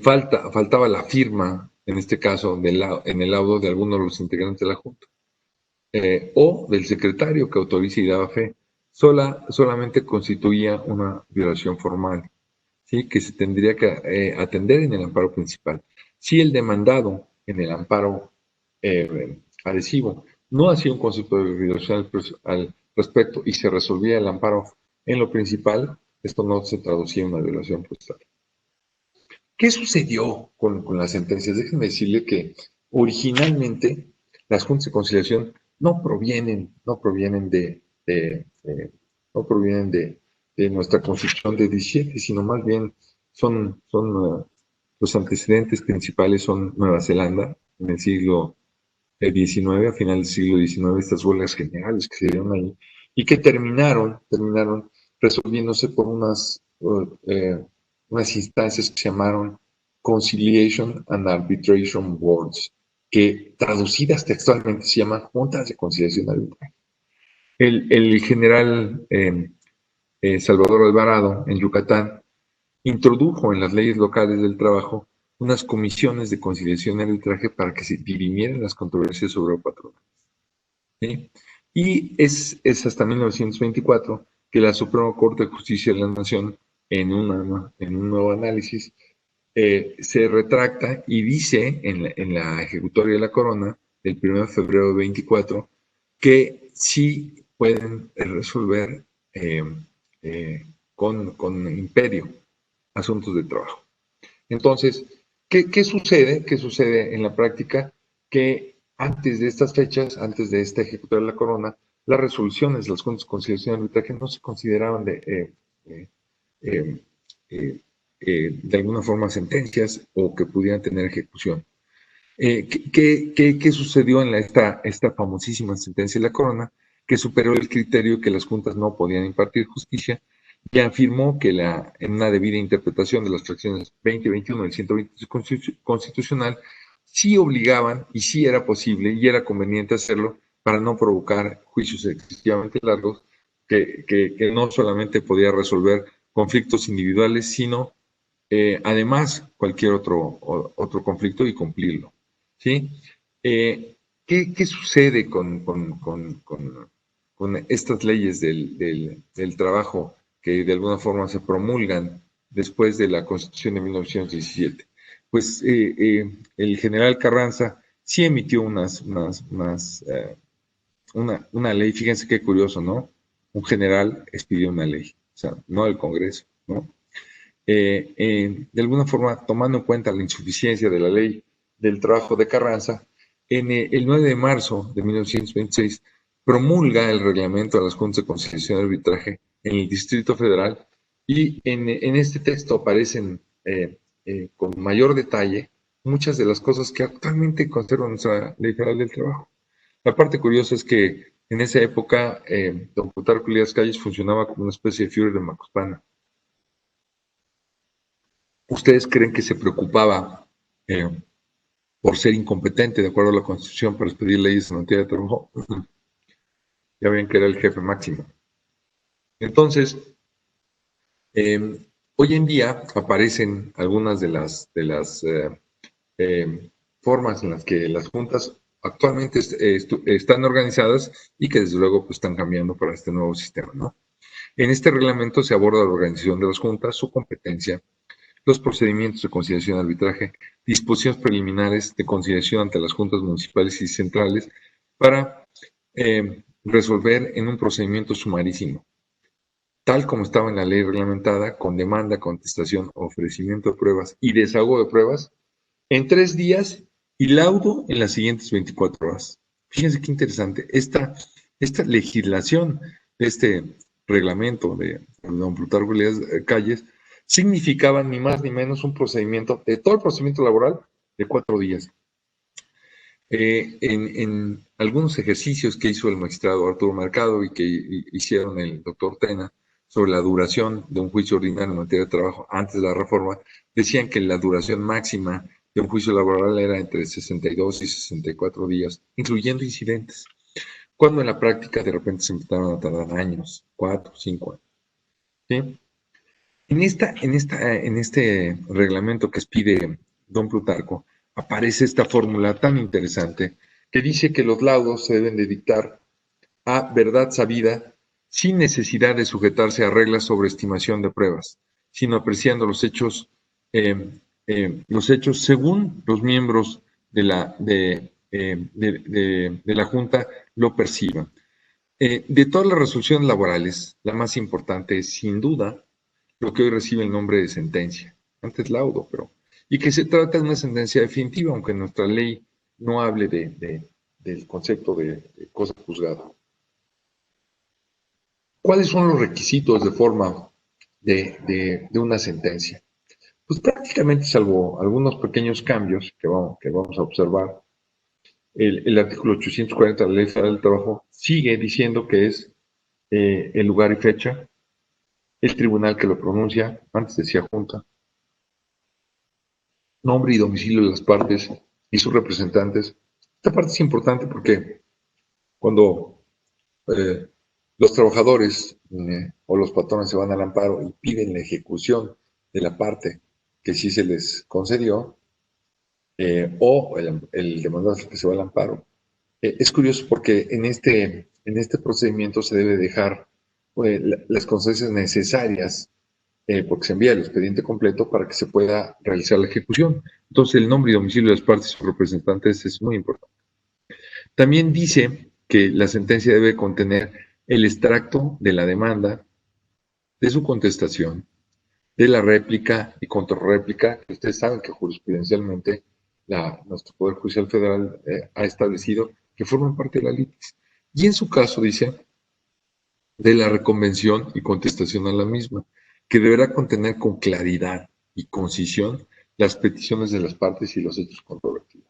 faltaba la firma, en este caso, en el laudo de alguno de los integrantes de la Junta, o del secretario que autoriza y daba fe. Solamente constituía una violación formal, ¿sí? Que se tendría que atender en el amparo principal. Si el demandado en el amparo adhesivo no hacía un concepto de violación al respecto y se resolvía el amparo en lo principal, esto no se traducía en una violación postal. ¿Qué sucedió con las sentencias? Déjenme decirle que originalmente las juntas de conciliación no provienen de nuestra Constitución de 17, sino más bien los antecedentes principales son Nueva Zelanda, en el siglo XIX, a final del siglo XIX, estas huelgas generales que se dieron ahí, y que terminaron resolviéndose por unas instancias que se llamaron Conciliation and Arbitration Boards, que traducidas textualmente se llaman Juntas de Conciliación Arbitraje. El general Salvador Alvarado, en Yucatán, introdujo en las leyes locales del trabajo unas comisiones de conciliación y arbitraje para que se dirimieran las controversias sobre patronales. ¿Sí? Y es hasta 1924 que la Suprema Corte de Justicia de la Nación, en un nuevo análisis, se retracta y dice en la ejecutoria de la corona del 1 de febrero de 24 que sí pueden resolver con imperio asuntos de trabajo. Entonces, ¿qué sucede? ¿Qué sucede en la práctica? Que antes de estas fechas, antes de esta ejecutoria de la corona, las resoluciones de las juntas de conciliación y arbitraje no se consideraban de alguna forma sentencias o que pudieran tener ejecución. ¿Qué sucedió en esta famosísima sentencia de la corona? Que superó el criterio que las juntas no podían impartir justicia y afirmó que en una debida interpretación de las fracciones 20 y 21 del 120 constitucional sí obligaban y sí era posible y era conveniente hacerlo para no provocar juicios excesivamente largos que no solamente podía resolver conflictos individuales, sino además cualquier otro conflicto y cumplirlo. ¿Sí? ¿Qué sucede con estas leyes del trabajo que de alguna forma se promulgan después de la Constitución de 1917? Pues el general Carranza sí emitió una ley. Fíjense qué curioso, ¿no? Un general expidió una ley, o sea, no el Congreso, ¿no? De alguna forma, tomando en cuenta la insuficiencia de la ley del trabajo de Carranza, el 9 de marzo de 1926 promulga el reglamento de las juntas de conciliación y arbitraje en el Distrito Federal y en este texto aparecen con mayor detalle muchas de las cosas que actualmente conserva nuestra Ley Federal del Trabajo. La parte curiosa es que en esa época, don Plutarco Elías Calles funcionaba como una especie de Führer de Macuspana. ¿Ustedes creen que se preocupaba eh, por ser incompetente de acuerdo a la Constitución para expedir leyes en materia de trabajo? Ya ven que era el jefe máximo. Entonces, hoy en día aparecen algunas de las formas en las que las juntas actualmente están organizadas y que desde luego pues, están cambiando para este nuevo sistema, ¿no? En este reglamento se aborda la organización de las juntas, su competencia, los procedimientos de conciliación y arbitraje, disposiciones preliminares de conciliación ante las juntas municipales y centrales para resolver en un procedimiento sumarísimo, tal como estaba en la ley reglamentada, con demanda, contestación, ofrecimiento de pruebas y desahogo de pruebas en 3 días y laudo en las siguientes 24 horas. Fíjense qué interesante. Esta legislación de este reglamento de don Plutarco Elías Calles significaba ni más ni menos un procedimiento, de todo el procedimiento laboral, de 4 días. En algunos ejercicios que hizo el magistrado Arturo Mercado y que hicieron el doctor Tena sobre la duración de un juicio ordinario en materia de trabajo antes de la reforma, decían que la duración máxima de un juicio laboral era entre 62 y 64 días, incluyendo incidentes, cuando en la práctica de repente se empezaron a tardar años, 4, 5 años. ¿Sí? En este reglamento que expide don Plutarco, aparece esta fórmula tan interesante que dice que los laudos se deben de dictar a verdad sabida sin necesidad de sujetarse a reglas sobre estimación de pruebas, sino apreciando los hechos según los miembros de la Junta lo perciban. De todas las resoluciones laborales, la más importante es sin duda lo que hoy recibe el nombre de sentencia, antes laudo, y que se trata de una sentencia definitiva, aunque nuestra ley no hable del concepto de cosa juzgada. ¿Cuáles son los requisitos de forma de una sentencia? Pues prácticamente, salvo algunos pequeños cambios que vamos a observar, el artículo 840 de la Ley Federal del Trabajo sigue diciendo que es el lugar y fecha, el tribunal que lo pronuncia, antes decía junta, nombre y domicilio de las partes y sus representantes. Esta parte es importante porque cuando los trabajadores o los patrones se van al amparo y piden la ejecución de la parte que sí se les concedió, o el demandado que se va al amparo, es curioso porque en este procedimiento se debe dejar las constancias necesarias porque se envía el expediente completo para que se pueda realizar la ejecución. Entonces, el nombre y domicilio de las partes y sus representantes es muy importante. También dice que la sentencia debe contener el extracto de la demanda, de su contestación, de la réplica y contrarréplica, que ustedes saben que jurisprudencialmente nuestro Poder Judicial Federal ha establecido que forman parte de la litis. Y en su caso dice de la reconvención y contestación a la misma, que deberá contener con claridad y concisión las peticiones de las partes y los hechos controvertidos.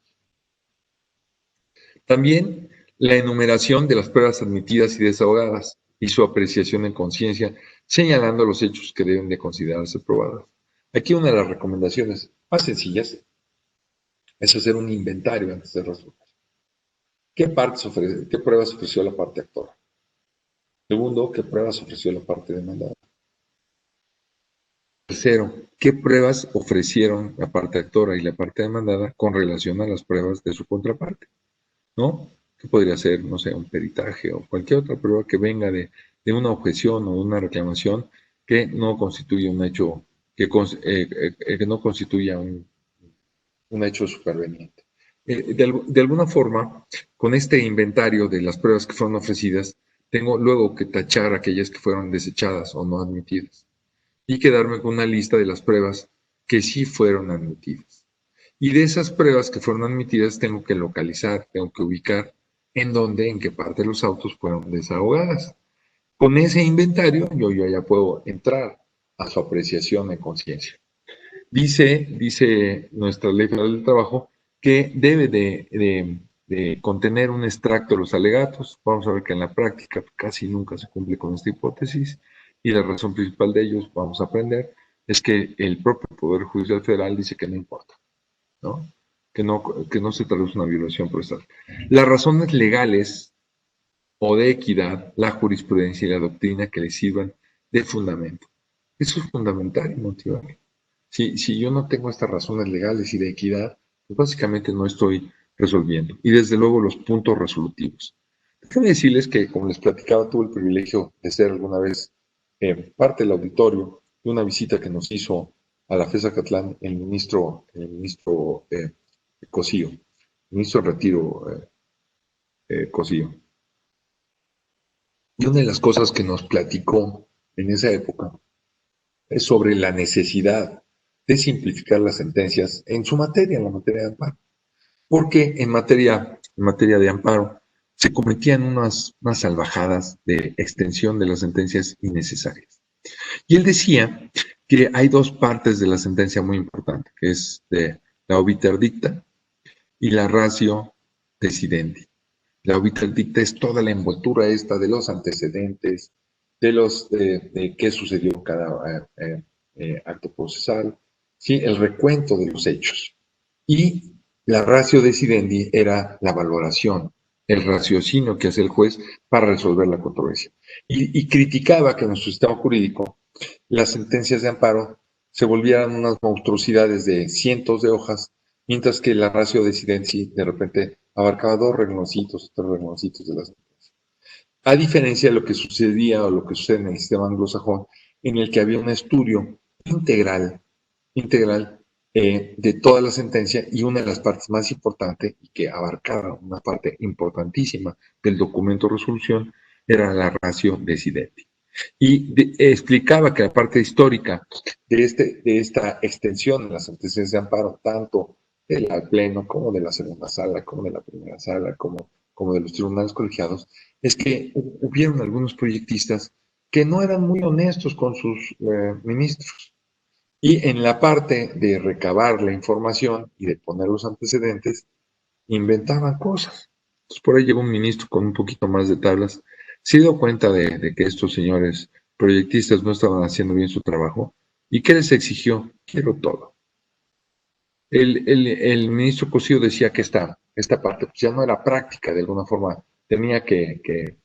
También la enumeración de las pruebas admitidas y desahogadas y su apreciación en conciencia, señalando los hechos que deben de considerarse probadas. Aquí una de las recomendaciones más sencillas es hacer un inventario antes de resolver. ¿Qué pruebas ofreció la parte actora? Segundo, ¿qué pruebas ofreció la parte demandada? Tercero, ¿qué pruebas ofrecieron la parte actora y la parte demandada con relación a las pruebas de su contraparte? ¿No? ¿Qué podría ser, no sé, un peritaje o cualquier otra prueba que venga de una objeción o una reclamación que no constituya un hecho, que no constituya un hecho superveniente? De alguna forma, con este inventario de las pruebas que fueron ofrecidas, tengo luego que tachar aquellas que fueron desechadas o no admitidas y quedarme con una lista de las pruebas que sí fueron admitidas. Y de esas pruebas que fueron admitidas tengo que localizar, tengo que ubicar en qué parte de los autos fueron desahogadas. Con ese inventario yo ya puedo entrar a su apreciación de conciencia. Dice nuestra Ley Federal del Trabajo que debe de contener un extracto de los alegatos. Vamos a ver que en la práctica casi nunca se cumple con esta hipótesis, y la razón principal de ellos, vamos a aprender, es que el propio Poder Judicial Federal dice que no importa, ¿no? Que no se traduce una violación procesal. Las razones legales o de equidad, la jurisprudencia y la doctrina que le sirvan de fundamento. Eso es fundamental y motivable. Si yo no tengo estas razones legales y de equidad, pues básicamente no estoy resolviendo. Y desde luego los puntos resolutivos. Déjenme decirles que, como les platicaba, tuve el privilegio de ser alguna vez parte del auditorio de una visita que nos hizo a la FES Acatlán el ministro Cosío, el ministro de Retiro Cosío. Y una de las cosas que nos platicó en esa época es sobre la necesidad de simplificar las sentencias en su materia, en la materia de amparo. Porque en materia de amparo se cometían unas salvajadas de extensión de las sentencias innecesarias. Y él decía que hay dos partes de la sentencia muy importantes, que es de la obiter dicta y la ratio decidendi. La obiter dicta es toda la envoltura esta de los antecedentes, de qué sucedió en cada acto procesal, ¿sí? El recuento de los hechos. Y la ratio decidendi era la valoración, el raciocinio que hace el juez para resolver la controversia. Y criticaba que en nuestro sistema jurídico las sentencias de amparo se volvieran unas monstruosidades de cientos de hojas, mientras que la ratio decidendi de repente abarcaba 2 rengloncitos, 3 rengloncitos de la sentencia. A diferencia de lo que sucedía o lo que sucede en el sistema anglosajón, en el que había un estudio integral de toda la sentencia, y una de las partes más importantes y que abarcaba una parte importantísima del documento de resolución era la ratio decidendi. Y explicaba que la parte histórica de esta extensión de las sentencias de amparo, tanto del pleno como de la segunda sala, como de la primera sala, como de los tribunales colegiados, es que hubieron algunos proyectistas que no eran muy honestos con sus ministros. Y en la parte de recabar la información y de poner los antecedentes, inventaban cosas. Entonces, por ahí llegó un ministro con un poquito más de tablas, se dio cuenta de que estos señores proyectistas no estaban haciendo bien su trabajo. ¿Y qué les exigió? Quiero todo. El ministro Cosío decía que esta parte pues ya no era práctica, de alguna forma tenía que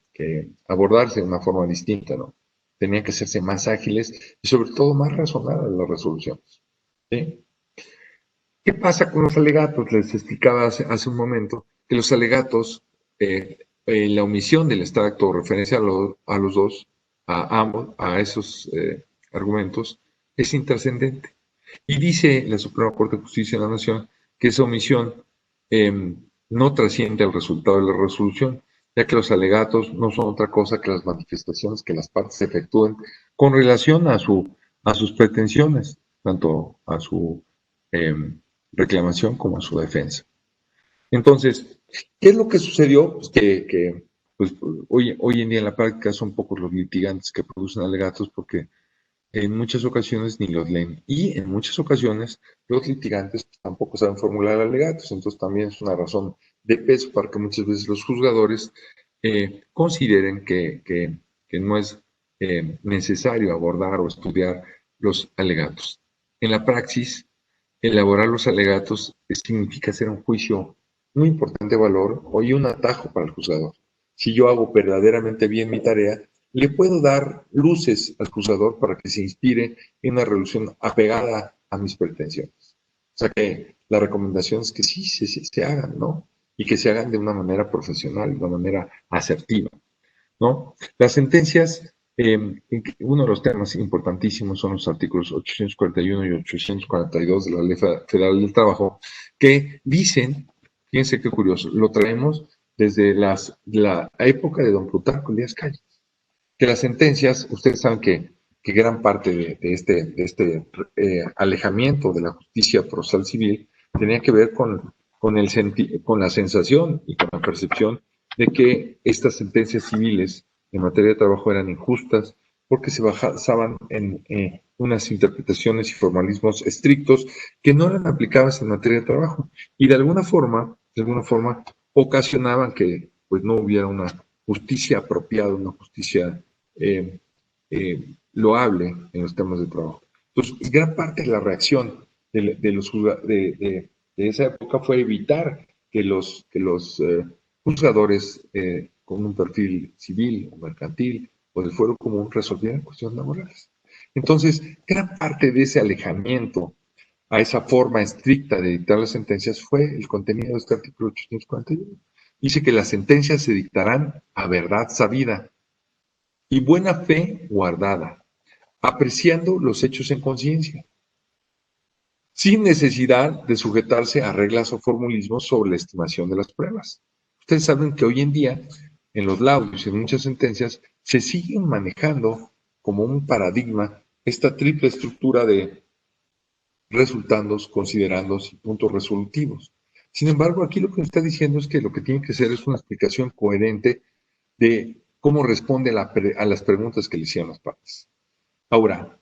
abordarse de una forma distinta, ¿no? Tenían que hacerse más ágiles y sobre todo más razonadas las resoluciones, ¿sí? ¿Qué pasa con los alegatos? Les explicaba hace un momento que los alegatos, la omisión del extracto o referencia a los dos, a ambos, a esos argumentos, es intrascendente. Y dice la Suprema Corte de Justicia de la Nación que esa omisión no trasciende al resultado de la resolución, ya que los alegatos no son otra cosa que las manifestaciones que las partes efectúen con relación a sus pretensiones, tanto a su reclamación como a su defensa. Entonces, ¿qué es lo que sucedió? Pues que hoy en día en la práctica son pocos los litigantes que producen alegatos, porque en muchas ocasiones ni los leen, y en muchas ocasiones los litigantes tampoco saben formular alegatos. Entonces también es una razón de peso para que muchas veces los juzgadores consideren que no es necesario abordar o estudiar los alegatos. En la praxis, elaborar los alegatos significa hacer un juicio muy importante de valor y un atajo para el juzgador. Si yo hago verdaderamente bien mi tarea, le puedo dar luces al juzgador para que se inspire en una resolución apegada a mis pretensiones. O sea que la recomendación es que sí se hagan, ¿no? Y que se hagan de una manera profesional, de una manera asertiva, ¿no? Las sentencias, uno de los temas importantísimos son los artículos 841 y 842 de la Ley Federal del Trabajo, que dicen, fíjense qué curioso, lo traemos desde la época de don Plutarco Elías Calles, que las sentencias, ustedes saben que gran parte de este alejamiento de la justicia procesal civil tenía que ver con la sensación y con la percepción de que estas sentencias civiles en materia de trabajo eran injustas porque se basaban en unas interpretaciones y formalismos estrictos que no eran aplicables en materia de trabajo y de alguna forma ocasionaban que pues no hubiera una justicia apropiada, una justicia loable en los temas de trabajo. Entonces, gran parte de la reacción de esa época fue evitar que los juzgadores con un perfil civil o mercantil o del fuero común resolvieran cuestiones laborales. Entonces, gran parte de ese alejamiento a esa forma estricta de dictar las sentencias fue el contenido de este artículo 841. Dice que las sentencias se dictarán a verdad sabida y buena fe guardada, apreciando los hechos en conciencia, sin necesidad de sujetarse a reglas o formulismos sobre la estimación de las pruebas. Ustedes saben que hoy en día, en los laudos y en muchas sentencias, se siguen manejando como un paradigma esta triple estructura de resultandos, considerandos y puntos resolutivos. Sin embargo, aquí lo que está diciendo es que lo que tiene que ser es una explicación coherente de cómo responde a las preguntas que le hicieron las partes. Ahora,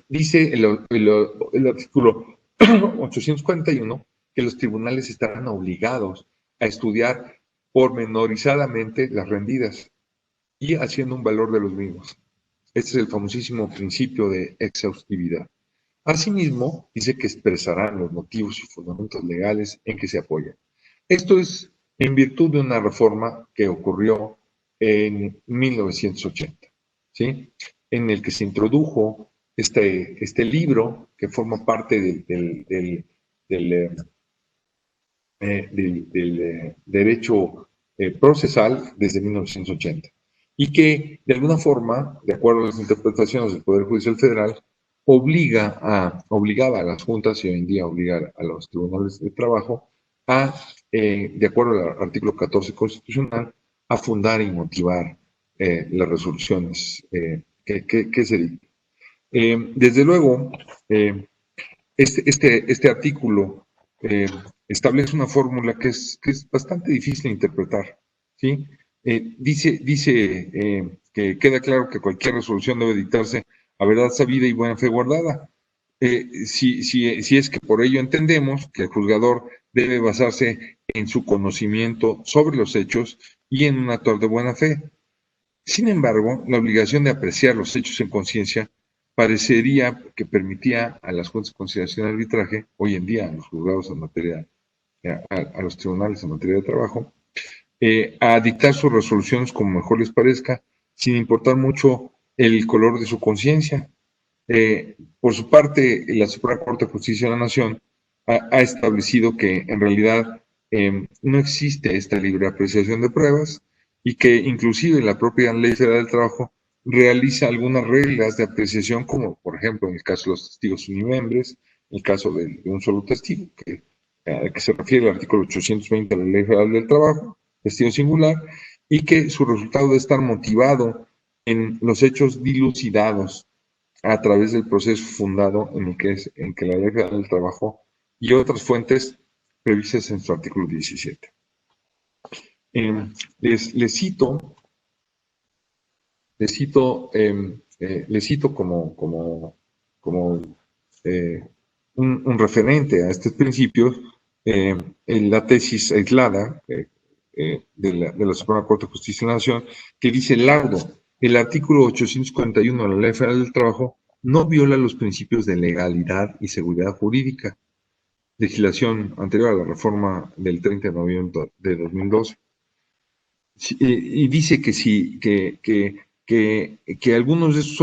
dice el artículo 841 que los tribunales estarán obligados a estudiar pormenorizadamente las rendidas y haciendo un valor de los mismos. Este es el famosísimo principio de exhaustividad. Asimismo, dice que expresarán los motivos y fundamentos legales en que se apoyan. Esto es en virtud de una reforma que ocurrió en 1980, ¿sí? En el que se introdujo este libro que forma parte del derecho procesal desde 1980 y que de alguna forma, de acuerdo a las interpretaciones del Poder Judicial Federal, obligaba a las juntas y hoy en día obliga a los tribunales de trabajo de acuerdo al artículo 14 constitucional, a fundar y motivar las resoluciones que se dictan. Desde luego, este artículo establece una fórmula que es bastante difícil de interpretar, ¿sí? Dice que queda claro que cualquier resolución debe dictarse a verdad sabida y buena fe guardada. Si es que por ello entendemos que el juzgador debe basarse en su conocimiento sobre los hechos y en un actuar de buena fe. Sin embargo, la obligación de apreciar los hechos en conciencia parecería que permitía a las juntas de conciliación y arbitraje, hoy en día a los juzgados en materia, a los tribunales en materia de trabajo, a dictar sus resoluciones como mejor les parezca, sin importar mucho el color de su conciencia. Por su parte, la Suprema Corte de Justicia de la Nación ha establecido que en realidad no existe esta libre apreciación de pruebas y que inclusive la propia Ley Federal del Trabajo realiza algunas reglas de apreciación, como por ejemplo en el caso de los testigos unimiembres, en el caso de un solo testigo, que se refiere al artículo 820 de la Ley Federal del Trabajo, testigo singular, y que su resultado debe estar motivado en los hechos dilucidados a través del proceso fundado en que la Ley Federal del Trabajo y otras fuentes previstas en su artículo 17. Les cito como un referente a estos principios en la tesis aislada de la Suprema Corte de Justicia de la Nación, que dice: laudo, el artículo 841 de la Ley Federal del Trabajo no viola los principios de legalidad y seguridad jurídica, legislación anterior a la reforma del 30 de noviembre de 2012. Y dice que algunos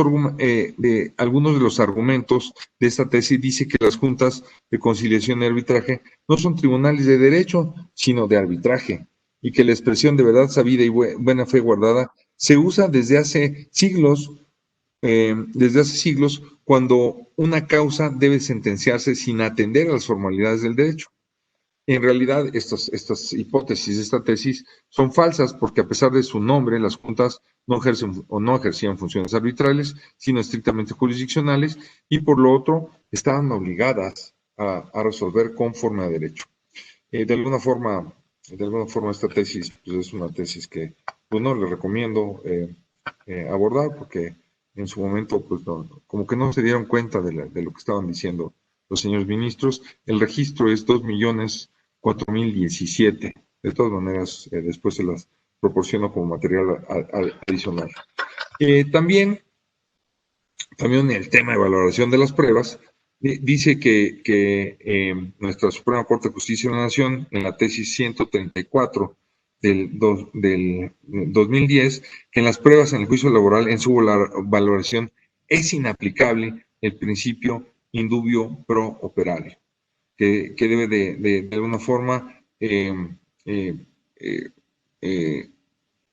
algunos de los argumentos de esta tesis dice que las juntas de conciliación y arbitraje no son tribunales de derecho, sino de arbitraje, y que la expresión de verdad sabida y buena fe guardada se usa desde hace siglos cuando una causa debe sentenciarse sin atender a las formalidades del derecho. En realidad, estas hipótesis, esta tesis, son falsas porque a pesar de su nombre, las juntas no ejercen o no ejercían funciones arbitrales, sino estrictamente jurisdiccionales, y por lo otro, estaban obligadas a resolver conforme a derecho. De alguna forma, esta tesis pues es una tesis que pues, no le recomiendo abordar porque en su momento, pues como que no se dieron cuenta de lo que estaban diciendo los señores ministros. El registro es 2.004.017. De todas maneras, después se las proporciono como material adicional. También el tema de valoración de las pruebas, dice que nuestra Suprema Corte de Justicia de la Nación, en la tesis 134 del 2010, que en las pruebas en el juicio laboral, en su valoración, es inaplicable el principio indubio pro operario, que debe de alguna forma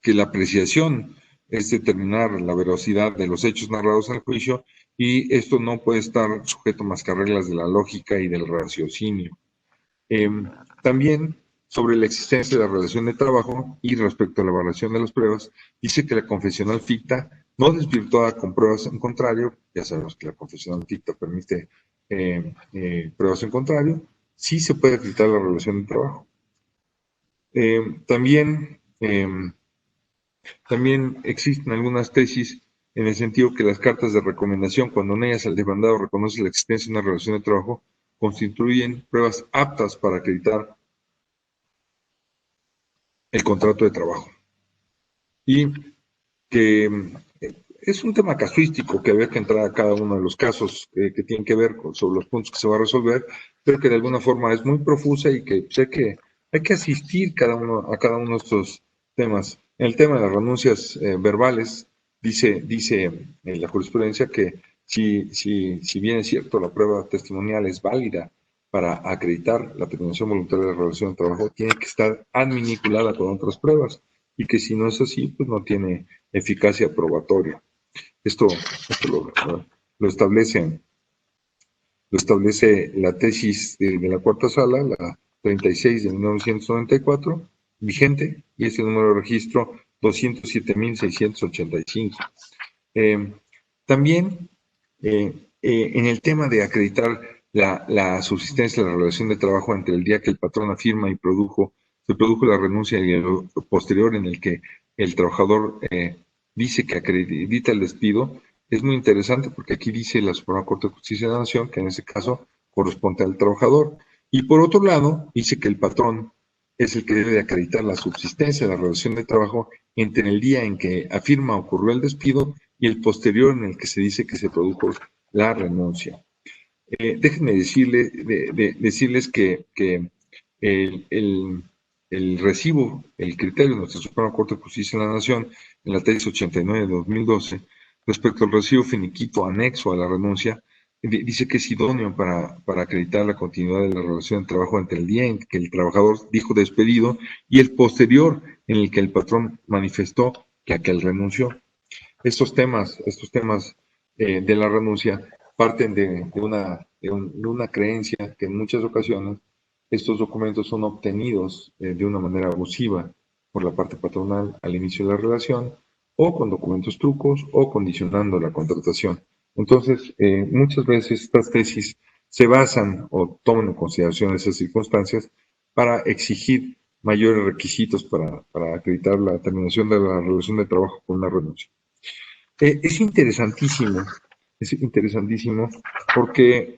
que la apreciación es determinar la veracidad de los hechos narrados en el juicio, y esto no puede estar sujeto más que a reglas de la lógica y del raciocinio. También sobre la existencia de la relación de trabajo y respecto a la evaluación de las pruebas, dice que la confesional ficta no desvirtuada con pruebas en contrario, ya sabemos que la confesional ficta permite pruebas en contrario, sí se puede acreditar la relación de trabajo. También existen algunas tesis en el sentido que las cartas de recomendación, cuando en ellas el demandado reconoce la existencia de una relación de trabajo, constituyen pruebas aptas para acreditar el contrato de trabajo. Y que es un tema casuístico que había que entrar a cada uno de los casos que tienen que ver sobre los puntos que se va a resolver, pero que de alguna forma es muy profusa y que pues, hay que asistir a cada uno de estos temas. En el tema de las renuncias verbales, dice la jurisprudencia que si bien es cierto la prueba testimonial es válida para acreditar la terminación voluntaria de la relación de trabajo, tiene que estar adminiculada con otras pruebas, y que si no es así, pues no tiene eficacia probatoria. Esto lo establece la tesis de la cuarta sala, la 36 de 1994, vigente, y es el número de registro 207.685. También en el tema de acreditar la subsistencia de la relación de trabajo entre el día que el patrón afirma y se produjo la renuncia y el posterior en el que el trabajador dice que acredita el despido, es muy interesante porque aquí dice la Suprema Corte de Justicia de la Nación que en ese caso corresponde al trabajador. Y por otro lado, dice que el patrón es el que debe de acreditar la subsistencia de la relación de trabajo entre el día en que afirma ocurrió el despido y el posterior en el que se dice que se produjo la renuncia. Déjenme decirles que el recibo, el criterio de nuestra Suprema Corte de Justicia de la Nación, en la tesis 89 de 2012, respecto al recibo finiquito anexo a la renuncia, dice que es idóneo para acreditar la continuidad de la relación de trabajo entre el día en que el trabajador dijo despedido y el posterior en el que el patrón manifestó que aquel renunció. Estos temas de la renuncia parten de una creencia que en muchas ocasiones estos documentos son obtenidos de una manera abusiva por la parte patronal al inicio de la relación, o con documentos trucos, o condicionando la contratación. Entonces, muchas veces estas tesis se basan o toman en consideración esas circunstancias para exigir mayores requisitos para acreditar la terminación de la relación de trabajo con una renuncia. Es interesantísimo porque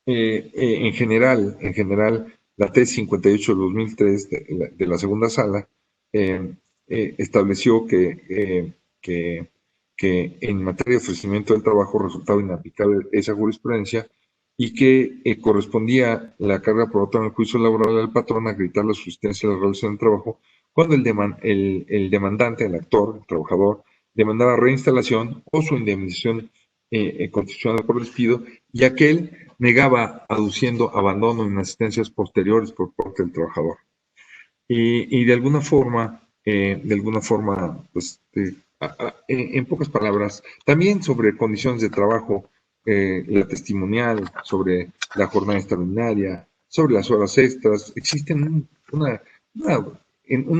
en general, la tesis 58 de 2003 de la segunda sala estableció que en materia de ofrecimiento del trabajo resultaba inaplicable esa jurisprudencia y que correspondía la carga probatoria en el juicio laboral al patrón a acreditar la subsistencia de la relación de trabajo cuando el demandante, el actor, el trabajador, demandaba reinstalación o su indemnización constitucional por despido, y aquel negaba aduciendo abandono y inasistencias posteriores por parte del trabajador. Y de alguna forma, pues, en pocas palabras, también sobre condiciones de trabajo, la testimonial, sobre la jornada extraordinaria, sobre las horas extras, existen un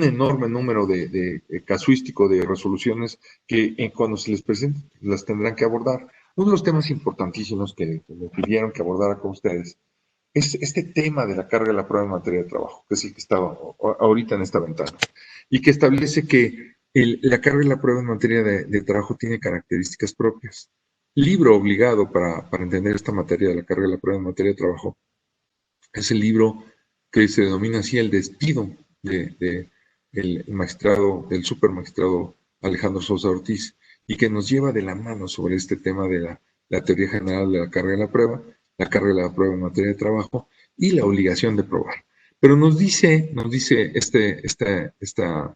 enorme número de casuístico de resoluciones que cuando se les presenten las tendrán que abordar. Uno de los temas importantísimos que me pidieron que abordara con ustedes es este tema de la carga de la prueba en materia de trabajo, que es el que está ahorita en esta ventana, y que establece que La carga de la prueba en materia de trabajo tiene características propias. Libro obligado para entender esta materia de la carga de la prueba en materia de trabajo es el libro que se denomina así el despido del magistrado, del supermagistrado Alejandro Sosa Ortiz, y que nos lleva de la mano sobre este tema de la teoría general de la carga de la carga de la prueba en materia de trabajo y la obligación de probar. Pero nos dice esta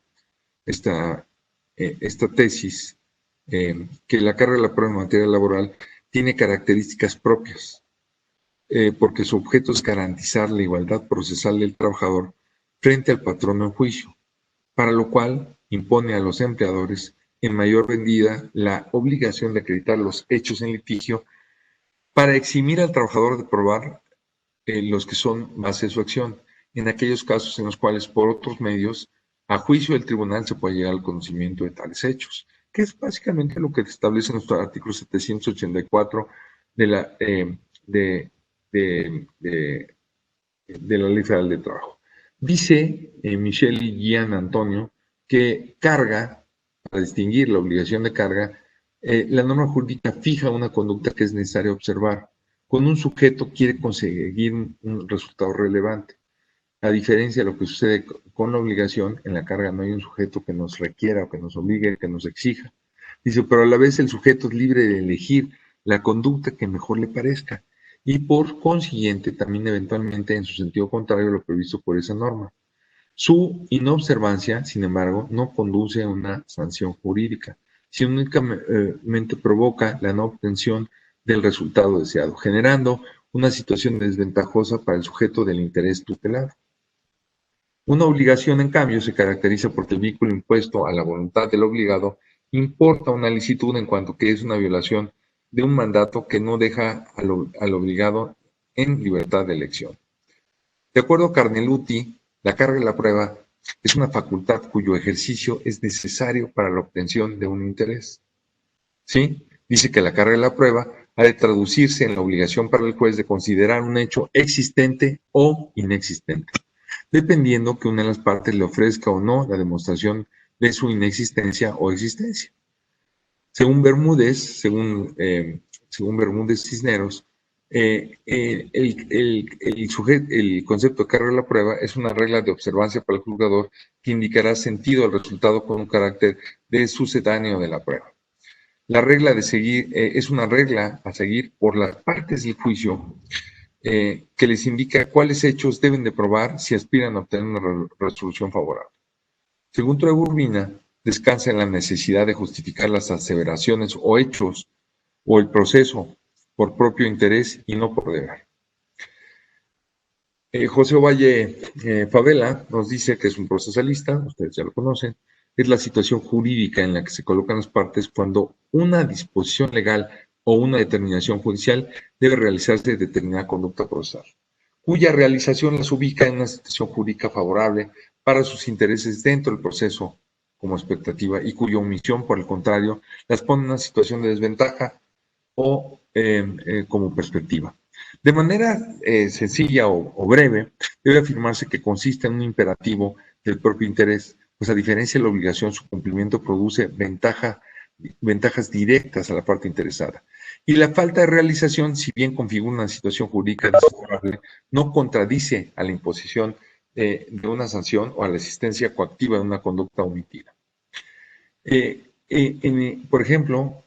tesis que la carga de la prueba en materia laboral tiene características propias, porque su objeto es garantizar la igualdad procesal del trabajador frente al patrón en juicio, para lo cual impone a los empleadores en mayor medida la obligación de acreditar los hechos en litigio para eximir al trabajador de probar los que son base de su acción, en aquellos casos en los cuales por otros medios, a juicio del tribunal, se puede llegar al conocimiento de tales hechos, que es básicamente lo que establece nuestro artículo 784 de la, de, de la Ley Federal de Trabajo. Dice Michelle Gian Antonio que carga, para distinguir la obligación de carga, la norma jurídica fija una conducta que es necesaria observar. Cuando un sujeto quiere conseguir un resultado relevante, a diferencia de lo que sucede con la obligación, en la carga no hay un sujeto que nos requiera o que nos obligue, que nos exija. Dice, pero a la vez el sujeto es libre de elegir la conducta que mejor le parezca y por consiguiente también eventualmente en su sentido contrario a lo previsto por esa norma. Su inobservancia, sin embargo, no conduce a una sanción jurídica, sino únicamente provoca la no obtención del resultado deseado, generando una situación desventajosa para el sujeto del interés tutelado. Una obligación, en cambio, se caracteriza porque el vínculo impuesto a la voluntad del obligado importa una licitud en cuanto que es una violación de un mandato que no deja al obligado en libertad de elección. De acuerdo a Carneluti, la carga de la prueba es una facultad cuyo ejercicio es necesario para la obtención de un interés. ¿Sí? Dice que la carga de la prueba ha de traducirse en la obligación para el juez de considerar un hecho existente o inexistente, dependiendo que una de las partes le ofrezca o no la demostración de su inexistencia o existencia. Según Bermúdez Cisneros, el concepto de carga de la prueba es una regla de observancia para el juzgador que indicará sentido al resultado con un carácter de sucedáneo de la prueba. La regla de seguir es una regla a seguir por las partes del juicio que les indica cuáles hechos deben de probar si aspiran a obtener una resolución favorable. Según Urbina, descansa en la necesidad de justificar las aseveraciones o hechos o el proceso por propio interés y no por deber. José Ovalle Favela nos dice que es un procesalista, ustedes ya lo conocen, es la situación jurídica en la que se colocan las partes cuando una disposición legal o una determinación judicial debe realizarse de determinada conducta procesal, cuya realización las ubica en una situación jurídica favorable para sus intereses dentro del proceso como expectativa y cuya omisión, por el contrario, las pone en una situación de desventaja o como perspectiva. De manera sencilla o breve, debe afirmarse que consiste en un imperativo del propio interés, pues a diferencia de la obligación, su cumplimiento produce ventajas directas a la parte interesada. Y la falta de realización, si bien configura una situación jurídica desfavorable, no contradice a la imposición de una sanción o a la existencia coactiva de una conducta omitida. Por ejemplo,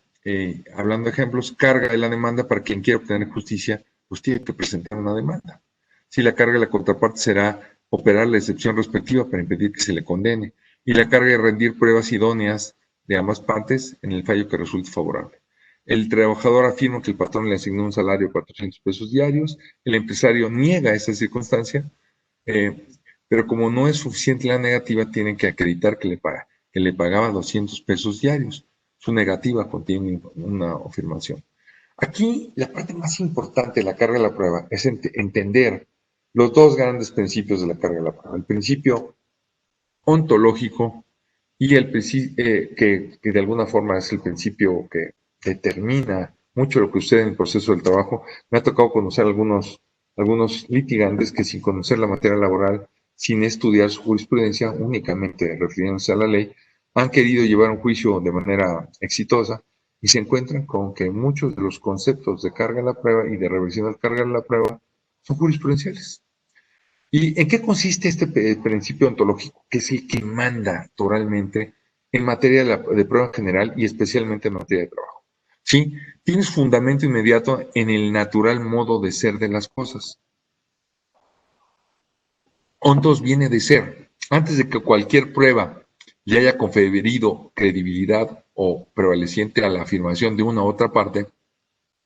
hablando de ejemplos, carga de la demanda para quien quiera obtener justicia, pues tiene que presentar una demanda. Si la carga de la contraparte será operar la excepción respectiva para impedir que se le condene, y la carga de rendir pruebas idóneas de ambas partes en el fallo que resulte favorable. El trabajador afirma que el patrón le asignó un salario de 400 pesos diarios, el empresario niega esa circunstancia, pero como no es suficiente la negativa, tienen que acreditar que le pagaba 200 pesos diarios. Su negativa contiene una afirmación. Aquí la parte más importante de la carga de la prueba es entender los dos grandes principios de la carga de la prueba. El principio ontológico y el que de alguna forma es el principio que determina mucho lo que sucede en el proceso del trabajo. Me ha tocado conocer algunos litigantes que sin conocer la materia laboral, sin estudiar su jurisprudencia, únicamente refiriéndose a la ley, han querido llevar un juicio de manera exitosa y se encuentran con que muchos de los conceptos de carga a la prueba y de reversión de carga a la prueba son jurisprudenciales. ¿Y en qué consiste este principio ontológico? Que es el que manda toralmente en materia de prueba general y especialmente en materia de trabajo. ¿Sí? Tienes fundamento inmediato en el natural modo de ser de las cosas. Ontos viene de ser. Antes de que cualquier prueba le haya conferido credibilidad o prevaleciente a la afirmación de una u otra parte,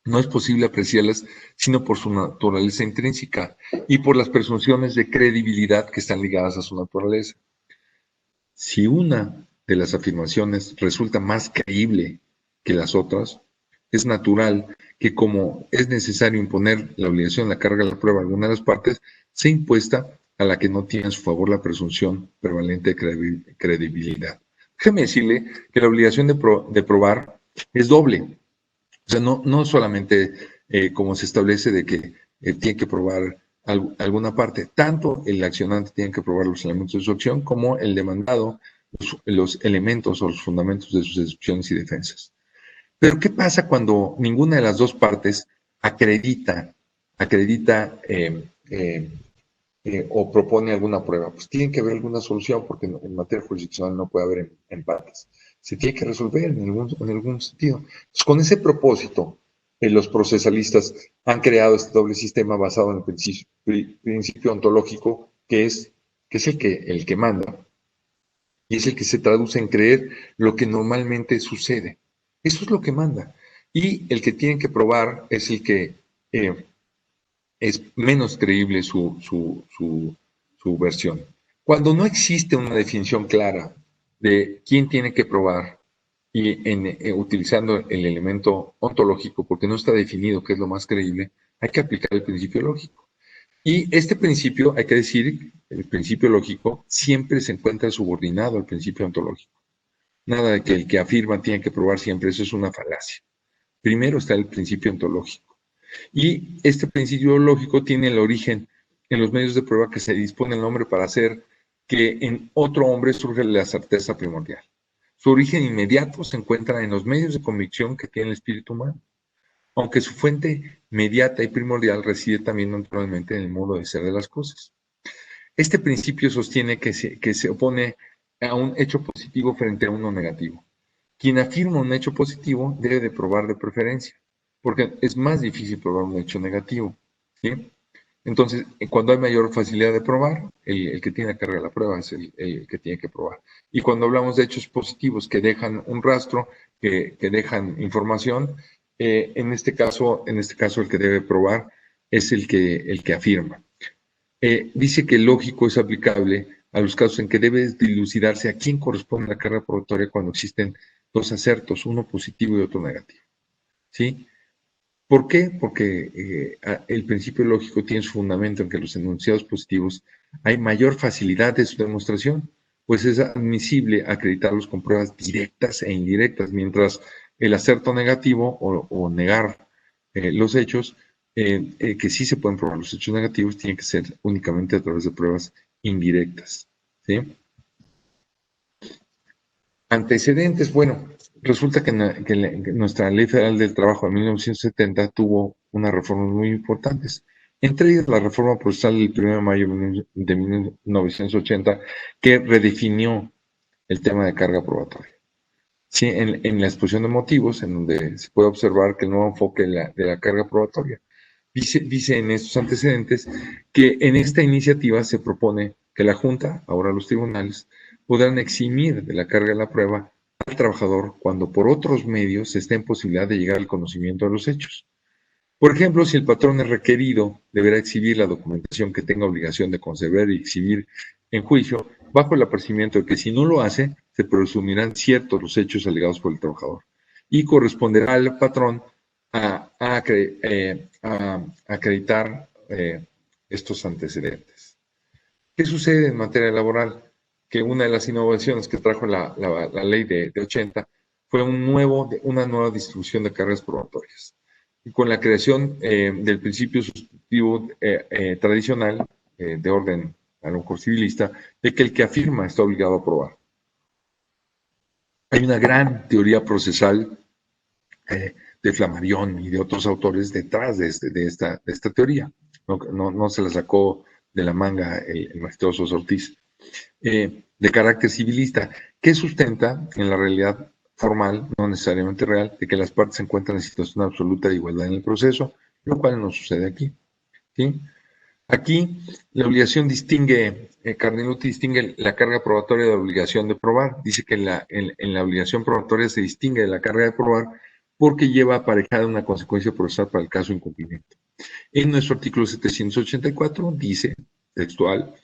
no es posible apreciarlas sino por su naturaleza intrínseca y por las presunciones de credibilidad que están ligadas a su naturaleza. Si una de las afirmaciones resulta más creíble que las otras, es natural que como es necesario imponer la obligación de la carga de la prueba a alguna de las partes, sea impuesta a la que no tiene a su favor la presunción prevalente de credibilidad. Déjeme decirle que la obligación de probar es doble. O sea, no solamente como se establece de que tiene que probar alguna parte, tanto el accionante tiene que probar los elementos de su acción como el demandado los elementos o los fundamentos de sus excepciones y defensas. Pero ¿qué pasa cuando ninguna de las dos partes acredita o propone alguna prueba? Pues tiene que haber alguna solución porque en materia jurisdiccional no puede haber empates. Se tiene que resolver en algún sentido. Entonces, con ese propósito, los procesalistas han creado este doble sistema basado en el principio ontológico que es el que manda y es el que se traduce en creer lo que normalmente sucede. Eso es lo que manda. Y el que tienen que probar es el que es menos creíble su versión. Cuando no existe una definición clara de quién tiene que probar y utilizando el elemento ontológico, porque no está definido qué es lo más creíble, hay que aplicar el principio lógico. Y este principio, hay que decir, el principio lógico siempre se encuentra subordinado al principio ontológico. Nada de que el que afirma tiene que probar siempre, eso es una falacia. Primero está el principio ontológico. Y este principio lógico tiene el origen en los medios de prueba que se dispone el hombre para hacer que en otro hombre surge la certeza primordial. Su origen inmediato se encuentra en los medios de convicción que tiene el espíritu humano, aunque su fuente inmediata y primordial reside también naturalmente en el modo de ser de las cosas. Este principio sostiene que se opone a un hecho positivo frente a uno negativo. Quien afirma un hecho positivo debe de probar de preferencia, porque es más difícil probar un hecho negativo, ¿sí? Entonces, cuando hay mayor facilidad de probar, el que tiene a carga la prueba es el que tiene que probar. Y cuando hablamos de hechos positivos que dejan un rastro, que dejan información, en este caso el que debe probar es el que afirma. Dice que el lógico es aplicable a los casos en que debe dilucidarse a quién corresponde la carga probatoria cuando existen dos acertos, uno positivo y otro negativo. ¿Sí? ¿Por qué? Porque el principio lógico tiene su fundamento en que los enunciados positivos hay mayor facilidad de su demostración, pues es admisible acreditarlos con pruebas directas e indirectas, mientras el acerto negativo o negar los hechos, que sí se pueden probar los hechos negativos, tiene que ser únicamente a través de pruebas indirectas. ¿Sí? Antecedentes, bueno, resulta que nuestra Ley Federal del Trabajo de 1970 tuvo unas reformas muy importantes, entre ellas la reforma procesal del 1 de mayo de 1980, que redefinió el tema de carga probatoria. Sí, en la exposición de motivos, en donde se puede observar que el nuevo enfoque de la carga probatoria dice en estos antecedentes que en esta iniciativa se propone que la Junta, ahora los tribunales, podrán eximir de la carga de la prueba al trabajador cuando por otros medios esté en posibilidad de llegar al conocimiento de los hechos. Por ejemplo, si el patrón es requerido, deberá exhibir la documentación que tenga obligación de conservar y exhibir en juicio, bajo el apercibimiento de que si no lo hace, se presumirán ciertos los hechos alegados por el trabajador y corresponderá al patrón a acreditar estos antecedentes. ¿Qué sucede en materia laboral? Que una de las innovaciones que trajo la ley de 80 fue una nueva distribución de cargas probatorias. Y con la creación del principio sustitutivo tradicional de orden a lo mejor civilista, de que el que afirma está obligado a probar. Hay una gran teoría procesal de Flammarion y de otros autores detrás de esta teoría. No se la sacó de la manga el magistrado Sosa Ortiz. De carácter civilista, que sustenta en la realidad formal, no necesariamente real, de que las partes se encuentran en situación absoluta de igualdad en el proceso, lo cual no sucede aquí. ¿Sí? Aquí la obligación distingue, Carneluti distingue la carga probatoria de la obligación de probar. Dice que en la obligación probatoria se distingue de la carga de probar porque lleva aparejada una consecuencia procesal para el caso de incumplimiento. En nuestro artículo 784 dice, textual,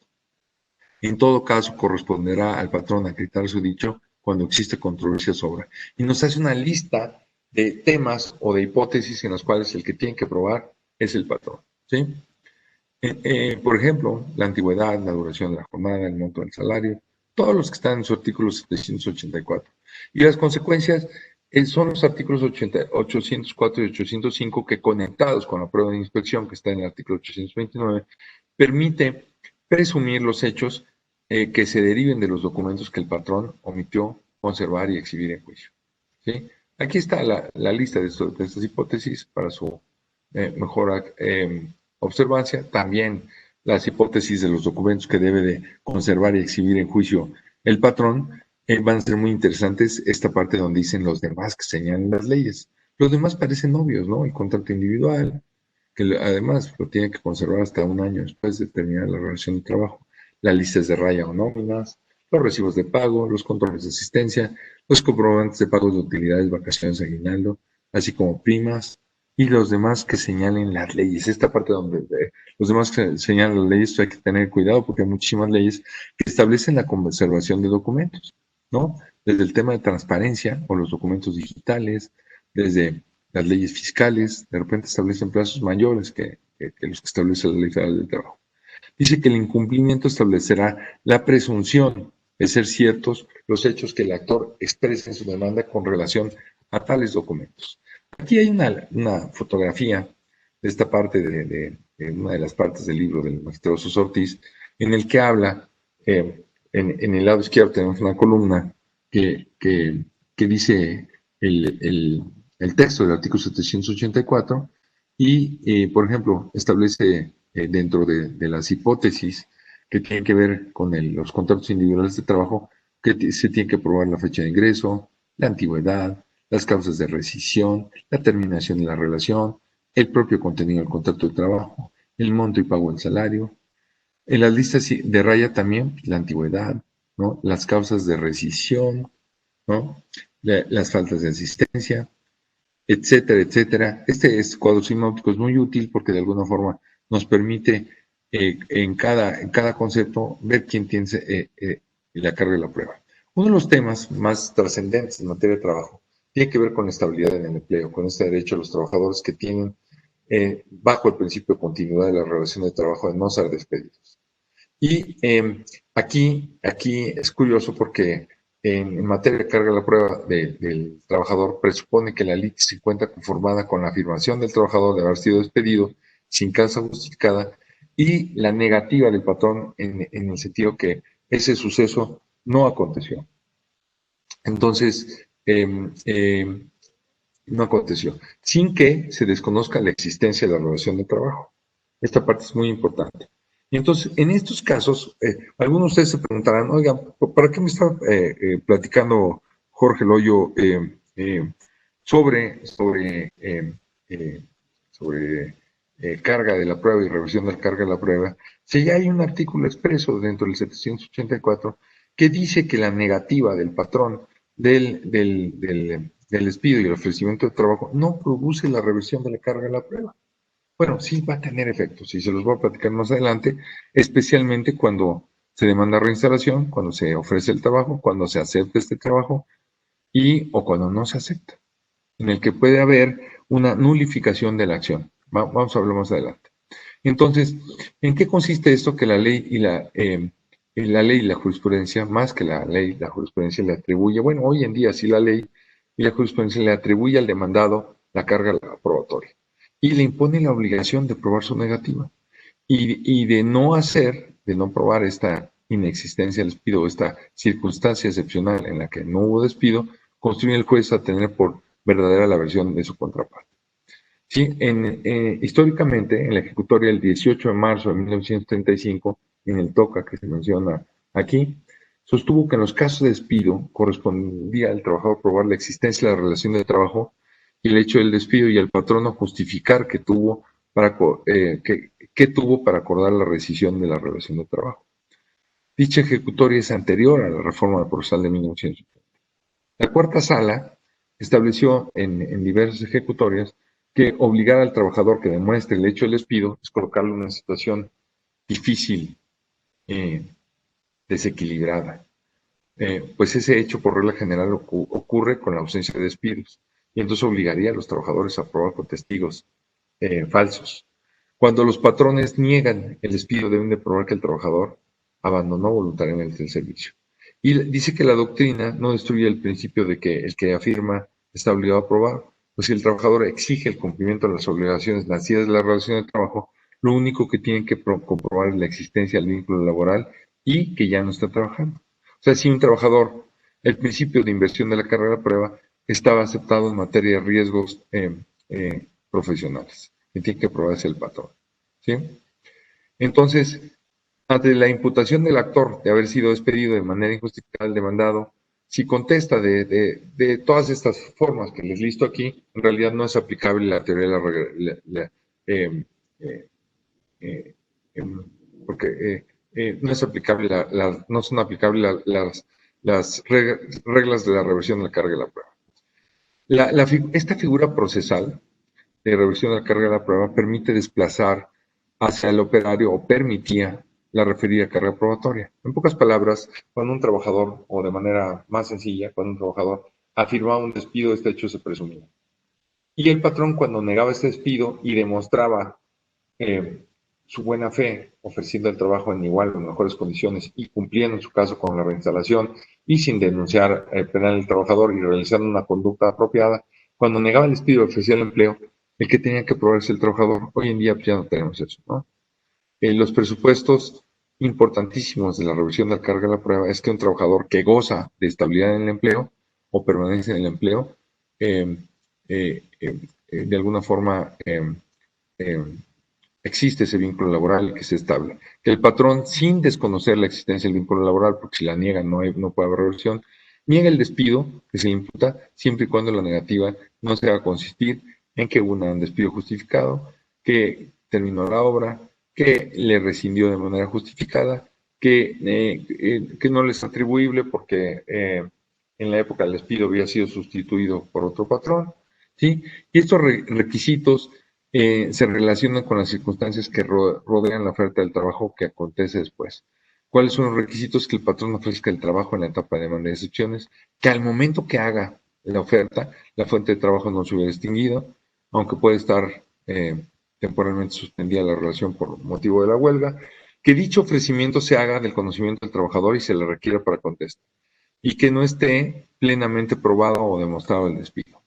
en todo caso corresponderá al patrón acreditar su dicho cuando existe controversia sobre. Y nos hace una lista de temas o de hipótesis en las cuales el que tiene que probar es el patrón. ¿Sí? Por ejemplo, la antigüedad, la duración de la jornada, el monto del salario, todos los que están en su artículo 784. Y las consecuencias son los artículos 804 y 805 que, conectados con la prueba de inspección que está en el artículo 829, permite presumir los hechos que se deriven de los documentos que el patrón omitió conservar y exhibir en juicio. ¿Sí? Aquí está la lista de estas hipótesis para su mejor observancia. También las hipótesis de los documentos que debe de conservar y exhibir en juicio el patrón van a ser muy interesantes. Esta parte donde dicen los demás que señalan las leyes. Los demás parecen obvios, ¿no? El contrato individual, que además lo tiene que conservar hasta un año después de terminar la relación de trabajo. Las listas de raya o nóminas, los recibos de pago, los controles de asistencia, los comprobantes de pagos de utilidades, vacaciones, aguinaldo, así como primas, y los demás que señalen las leyes. Esta parte donde los demás que señalan las leyes hay que tener cuidado porque hay muchísimas leyes que establecen la conservación de documentos, ¿no? Desde el tema de transparencia o los documentos digitales, desde las leyes fiscales, de repente establecen plazos mayores que los que establece la Ley Federal del Trabajo. Dice que el incumplimiento establecerá la presunción de ser ciertos los hechos que el actor expresa en su demanda con relación a tales documentos. Aquí hay una fotografía de esta parte de una de las partes del libro del magistrado Sosa Ortiz, en el que habla, en el lado izquierdo tenemos una columna que dice el texto del artículo 784 y, por ejemplo, establece dentro de las hipótesis que tienen que ver con los contratos individuales de trabajo, que se tiene que probar la fecha de ingreso, la antigüedad, las causas de rescisión, la terminación de la relación, el propio contenido del contrato de trabajo, el monto y pago del salario. En las listas de raya también la antigüedad, ¿no? Las causas de rescisión, ¿no? Las faltas de asistencia, etcétera, etcétera. Este cuadro sinóptico es muy útil porque de alguna forma nos permite en cada concepto ver quién tiene la carga de la prueba. Uno de los temas más trascendentes en materia de trabajo tiene que ver con la estabilidad en el empleo, con este derecho a los trabajadores que tienen bajo el principio de continuidad de la relación de trabajo de no ser despedidos. Y aquí es curioso porque en materia de carga de la prueba del trabajador, presupone que la LIC se encuentra conformada con la afirmación del trabajador de haber sido despedido sin causa justificada y la negativa del patrón en el sentido que ese suceso no aconteció. Entonces, no aconteció, sin que se desconozca la existencia de la relación de trabajo. Esta parte es muy importante. Y entonces, en estos casos, algunos de ustedes se preguntarán, oigan, ¿para qué me está platicando Jorge Loyo sobre carga de la prueba y revisión de la carga de la prueba? Si ya hay un artículo expreso dentro del 784 que dice que la negativa del patrón del despido y el ofrecimiento de trabajo no produce la revisión de la carga de la prueba. Bueno, sí va a tener efectos y se los voy a platicar más adelante, especialmente cuando se demanda reinstalación, cuando se ofrece el trabajo, cuando se acepta este trabajo o cuando no se acepta, en el que puede haber una nulificación de la acción. Vamos a hablar más adelante. Entonces, ¿en qué consiste esto? Que la ley y la ley y la jurisprudencia, más que la ley, la jurisprudencia le atribuye, bueno, hoy en día sí la ley y la jurisprudencia le atribuye al demandado la carga probatoria y le impone la obligación de probar su negativa y de no probar esta inexistencia del despido o esta circunstancia excepcional en la que no hubo despido, constriñe el juez a tener por verdadera la versión de su contraparte. Sí, históricamente, en la ejecutoria del 18 de marzo de 1935, en el TOCA que se menciona aquí, sostuvo que en los casos de despido correspondía al trabajador probar la existencia de la relación de trabajo y el hecho del despido y al patrono justificar que tuvo para acordar la rescisión de la relación de trabajo. Dicha ejecutoria es anterior a la reforma procesal de 1970. La cuarta sala estableció en diversas ejecutorias que obligar al trabajador que demuestre el hecho del despido es colocarlo en una situación difícil, desequilibrada. Pues ese hecho por regla general ocurre con la ausencia de despidos y entonces obligaría a los trabajadores a probar con testigos falsos. Cuando los patrones niegan el despido, deben de probar que el trabajador abandonó voluntariamente el servicio. Y dice que la doctrina no destruye el principio de que el que afirma está obligado a probar, pues si el trabajador exige el cumplimiento de las obligaciones nacidas de la relación de trabajo, lo único que tienen que comprobar es la existencia del vínculo laboral y que ya no está trabajando. O sea, si un trabajador, el principio de inversión de la carga de la prueba estaba aceptado en materia de riesgos profesionales, y tiene que probarse el patrón. ¿Sí? Entonces, ante la imputación del actor de haber sido despedido de manera injustificada al demandado, si contesta de todas estas formas que les listo aquí, en realidad no es aplicable la teoría de porque no es aplicable no son aplicables las reglas de la reversión de la carga de la prueba. Esta figura procesal de reversión de la carga de la prueba permite desplazar hacia el operario o permitía la referida carga probatoria. En pocas palabras, cuando un trabajador, o de manera más sencilla, cuando un trabajador afirmaba un despido, este hecho se presumía. Y el patrón, cuando negaba este despido y demostraba su buena fe, ofreciendo el trabajo en igual o mejores condiciones y cumpliendo en su caso con la reinstalación y sin denunciar penal al trabajador y realizando una conducta apropiada, cuando negaba el despido y ofrecía el empleo, el que tenía que probarse el trabajador. Hoy en día pues, ya no tenemos eso, ¿no? Los presupuestos importantísimos de la revisión de la carga de la prueba es que un trabajador que goza de estabilidad en el empleo o permanece en el empleo, de alguna forma existe ese vínculo laboral que es estable. Que el patrón, sin desconocer la existencia del vínculo laboral, porque si la niega no puede haber reversión, niega el despido que se le imputa siempre y cuando la negativa no se haga consistir en que hubo un despido justificado, que terminó la obra, que le rescindió de manera justificada, que no le es atribuible porque en la época del despido había sido sustituido por otro patrón, ¿sí? Y estos requisitos se relacionan con las circunstancias que rodean la oferta del trabajo que acontece después. ¿Cuáles son los requisitos? Que el patrón ofrezca el trabajo en la etapa de demanda de excepciones, que al momento que haga la oferta, la fuente de trabajo no se hubiera extinguido, aunque puede estar temporalmente suspendida la relación por motivo de la huelga, que dicho ofrecimiento se haga del conocimiento del trabajador y se le requiera para contestar, y que no esté plenamente probado o demostrado el despido.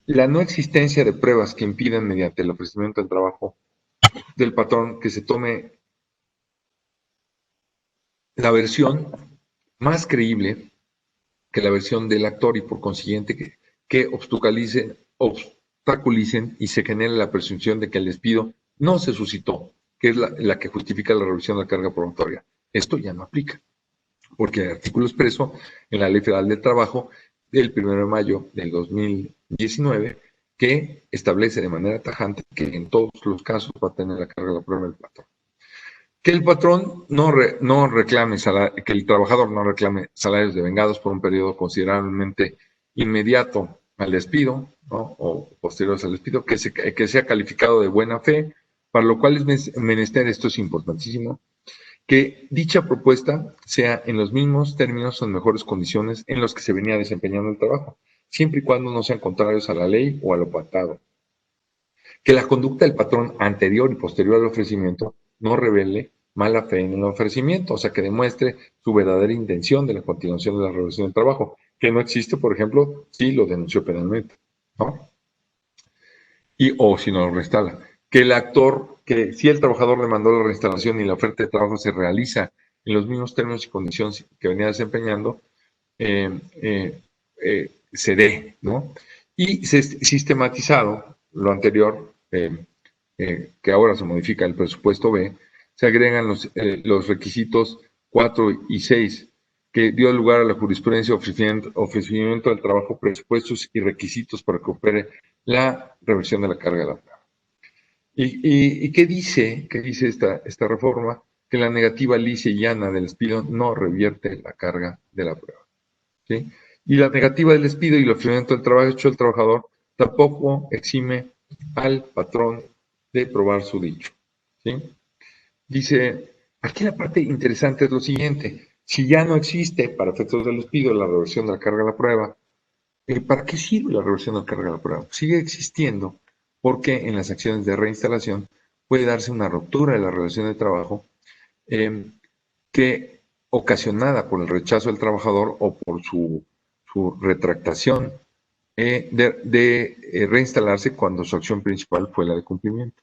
La no existencia de pruebas que impidan mediante el ofrecimiento del trabajo del patrón que se tome la versión más creíble que la versión del actor y por consiguiente que obstaculicen y se genere la presunción de que el despido no se suscitó, que es la que justifica la revisión de la carga probatoria. Esto ya no aplica, porque el artículo expreso en la Ley Federal del Trabajo del 1 de mayo del 2019 que establece de manera tajante que en todos los casos va a tener la carga de la prueba del patrón. Que el patrón no reclame que el trabajador no reclame salarios devengados por un periodo considerablemente inmediato al despido, ¿no? O posterior al despido, que sea calificado de buena fe, para lo cual es menester, esto es importantísimo, que dicha propuesta sea en los mismos términos o en mejores condiciones en los que se venía desempeñando el trabajo, siempre y cuando no sean contrarios a la ley o a lo pactado. Que la conducta del patrón anterior y posterior al ofrecimiento no revele mala fe en el ofrecimiento, o sea, que demuestre su verdadera intención de la continuación de la relación de trabajo, que no existe, por ejemplo, si lo denunció penalmente, ¿no? O si no lo reinstala. Que el actor, que si el trabajador demandó la reinstalación y la oferta de trabajo se realiza en los mismos términos y condiciones que venía desempeñando, se dé, ¿no? Y sistematizado lo anterior, que ahora se modifica el presupuesto B, se agregan los requisitos 4 y 6, que dio lugar a la jurisprudencia ofrecimiento del trabajo, presupuestos y requisitos para que opere la reversión de la carga de la prueba. ¿Y qué dice esta reforma? Que la negativa lisa y llana del despido no revierte la carga de la prueba, ¿sí? Y la negativa del despido y el ofrecimiento del trabajo hecho del trabajador tampoco exime al patrón de probar su dicho, ¿sí? Dice, aquí la parte interesante es lo siguiente: si ya no existe para efectos del despido la reversión de la carga de la prueba, ¿para qué sirve la reversión de la carga de la prueba? Sigue existiendo porque en las acciones de reinstalación puede darse una ruptura de la relación de trabajo que ocasionada por el rechazo del trabajador o por su retractación de reinstalarse cuando su acción principal fue la de cumplimiento.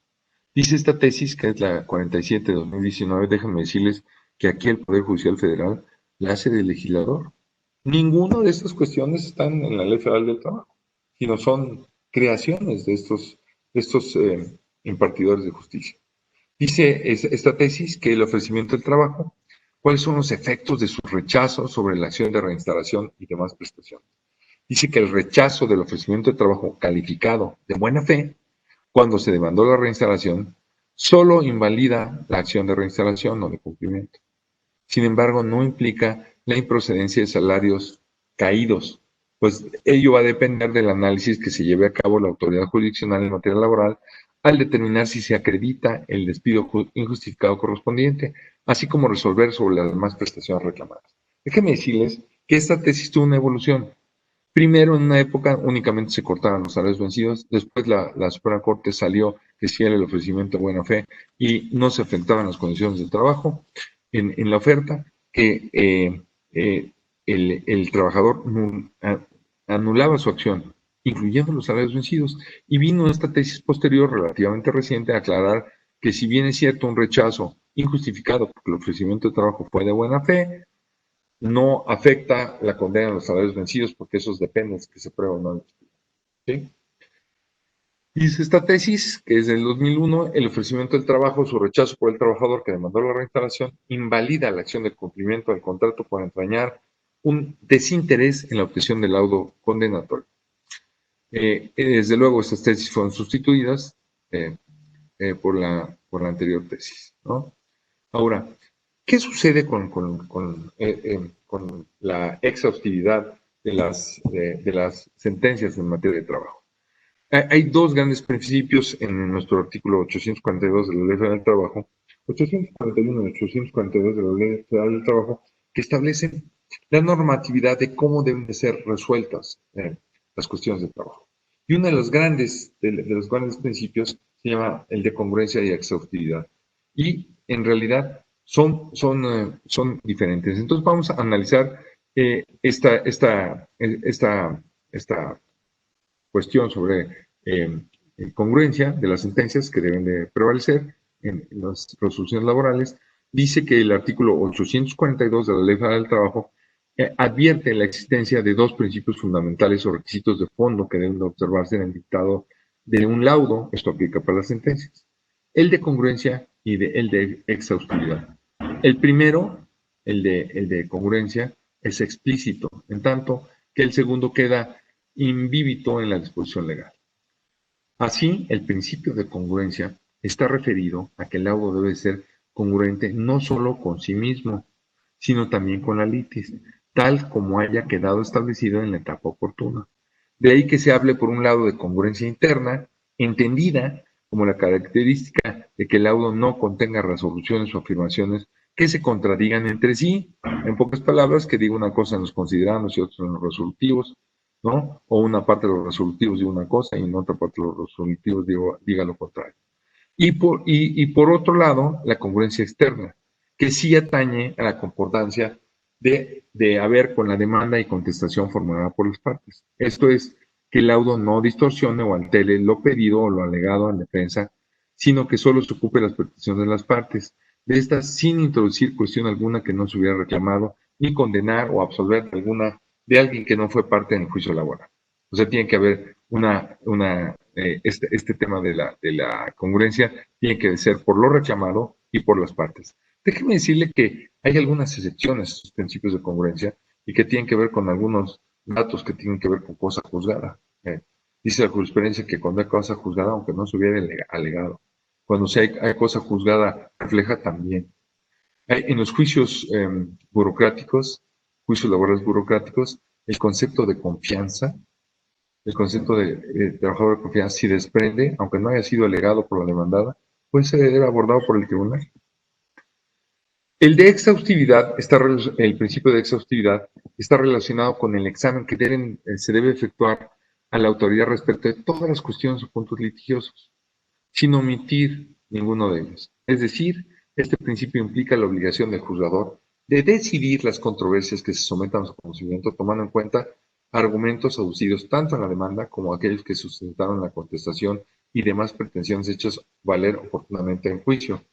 Dice esta tesis, que es la 47 de 2019, déjenme decirles que aquí el Poder Judicial Federal la hace de legislador. Ninguna de estas cuestiones están en la Ley Federal del Trabajo, sino son creaciones de estos impartidores de justicia. Dice esta tesis que el ofrecimiento del trabajo, cuáles son los efectos de su rechazo sobre la acción de reinstalación y demás prestaciones. Dice que el rechazo del ofrecimiento de trabajo calificado de buena fe, cuando se demandó la reinstalación, solo invalida la acción de reinstalación o de cumplimiento. Sin embargo, no implica la improcedencia de salarios caídos, pues ello va a depender del análisis que se lleve a cabo la autoridad jurisdiccional en materia laboral al determinar si se acredita el despido injustificado correspondiente, así como resolver sobre las demás prestaciones reclamadas. Déjenme decirles que esta tesis tuvo una evolución. Primero, en una época únicamente se cortaban los salarios vencidos, después la Suprema Corte salió que sí era el ofrecimiento de buena fe y no se afectaban las condiciones de trabajo en la oferta, que el trabajador anulaba su acción, incluyendo los salarios vencidos, y vino esta tesis posterior relativamente reciente a aclarar que si bien es cierto un rechazo injustificado porque el ofrecimiento de trabajo fue de buena fe, no afecta la condena de los salarios vencidos porque esos dependen de que se prueba o no el despido, ¿sí? Dice esta tesis, que es del 2001, el ofrecimiento del trabajo, su rechazo por el trabajador que demandó la reinstalación, invalida la acción de cumplimiento del contrato por entrañar un desinterés en la obtención del laudo condenatorio. Desde luego, estas tesis fueron sustituidas por la anterior tesis, ¿no? Ahora, ¿qué sucede con la exhaustividad de las sentencias en materia de trabajo? Hay dos grandes principios en nuestro artículo 842 de la Ley Federal del Trabajo, 841 y 842 de la Ley Federal del Trabajo, que establecen la normatividad de cómo deben de ser resueltas las cuestiones de trabajo. Y uno de los grandes principios se llama el de congruencia y exhaustividad. Y en realidad son diferentes. Entonces vamos a analizar esta cuestión sobre congruencia de las sentencias que deben de prevalecer en las resoluciones laborales. Dice que el artículo 842 de la Ley Federal del Trabajo advierte la existencia de dos principios fundamentales o requisitos de fondo que deben de observarse en el dictado de un laudo. Esto aplica para las sentencias: el de congruencia y el de exhaustividad. El primero, el de congruencia, es explícito, en tanto que el segundo queda invívido en la disposición legal. Así, el principio de congruencia está referido a que el laudo debe ser congruente no solo con sí mismo, sino también con la litis, tal como haya quedado establecido en la etapa oportuna. De ahí que se hable por un lado de congruencia interna, entendida como la característica de que el laudo no contenga resoluciones o afirmaciones que se contradigan entre sí. En pocas palabras, que diga una cosa en los considerandos y otra en los resolutivos, ¿no? O una parte de los resolutivos diga una cosa y en otra parte de los resolutivos diga lo contrario. Y por otro lado, la congruencia externa, que sí atañe a la concordancia de haber con la demanda y contestación formulada por las partes. Esto es, que el laudo no distorsione o altere lo pedido o lo alegado a la defensa, sino que solo se ocupe las peticiones de las partes, de estas sin introducir cuestión alguna que no se hubiera reclamado, ni condenar o absolver alguna de alguien que no fue parte del juicio laboral. O sea, tiene que haber este tema de la congruencia tiene que ser por lo reclamado y por las partes. Déjeme decirle que hay algunas excepciones a estos principios de congruencia y que tienen que ver con algunos datos que tienen que ver con cosa juzgada. Dice la jurisprudencia que cuando hay cosa juzgada, aunque no se hubiera alegado, cuando hay cosa juzgada, refleja también. En los juicios burocráticos, juicios laborales burocráticos, el concepto de confianza, el concepto de trabajador de confianza, si desprende, aunque no haya sido alegado por la demandada, puede ser abordado por el tribunal. El de exhaustividad, el principio de exhaustividad, está relacionado con el examen que se debe efectuar a la autoridad respecto de todas las cuestiones o puntos litigiosos, sin omitir ninguno de ellos. Es decir, este principio implica la obligación del juzgador de decidir las controversias que se sometan a su conocimiento, tomando en cuenta argumentos aducidos tanto en la demanda como aquellos que sustentaron la contestación y demás pretensiones hechas valer oportunamente en juicio,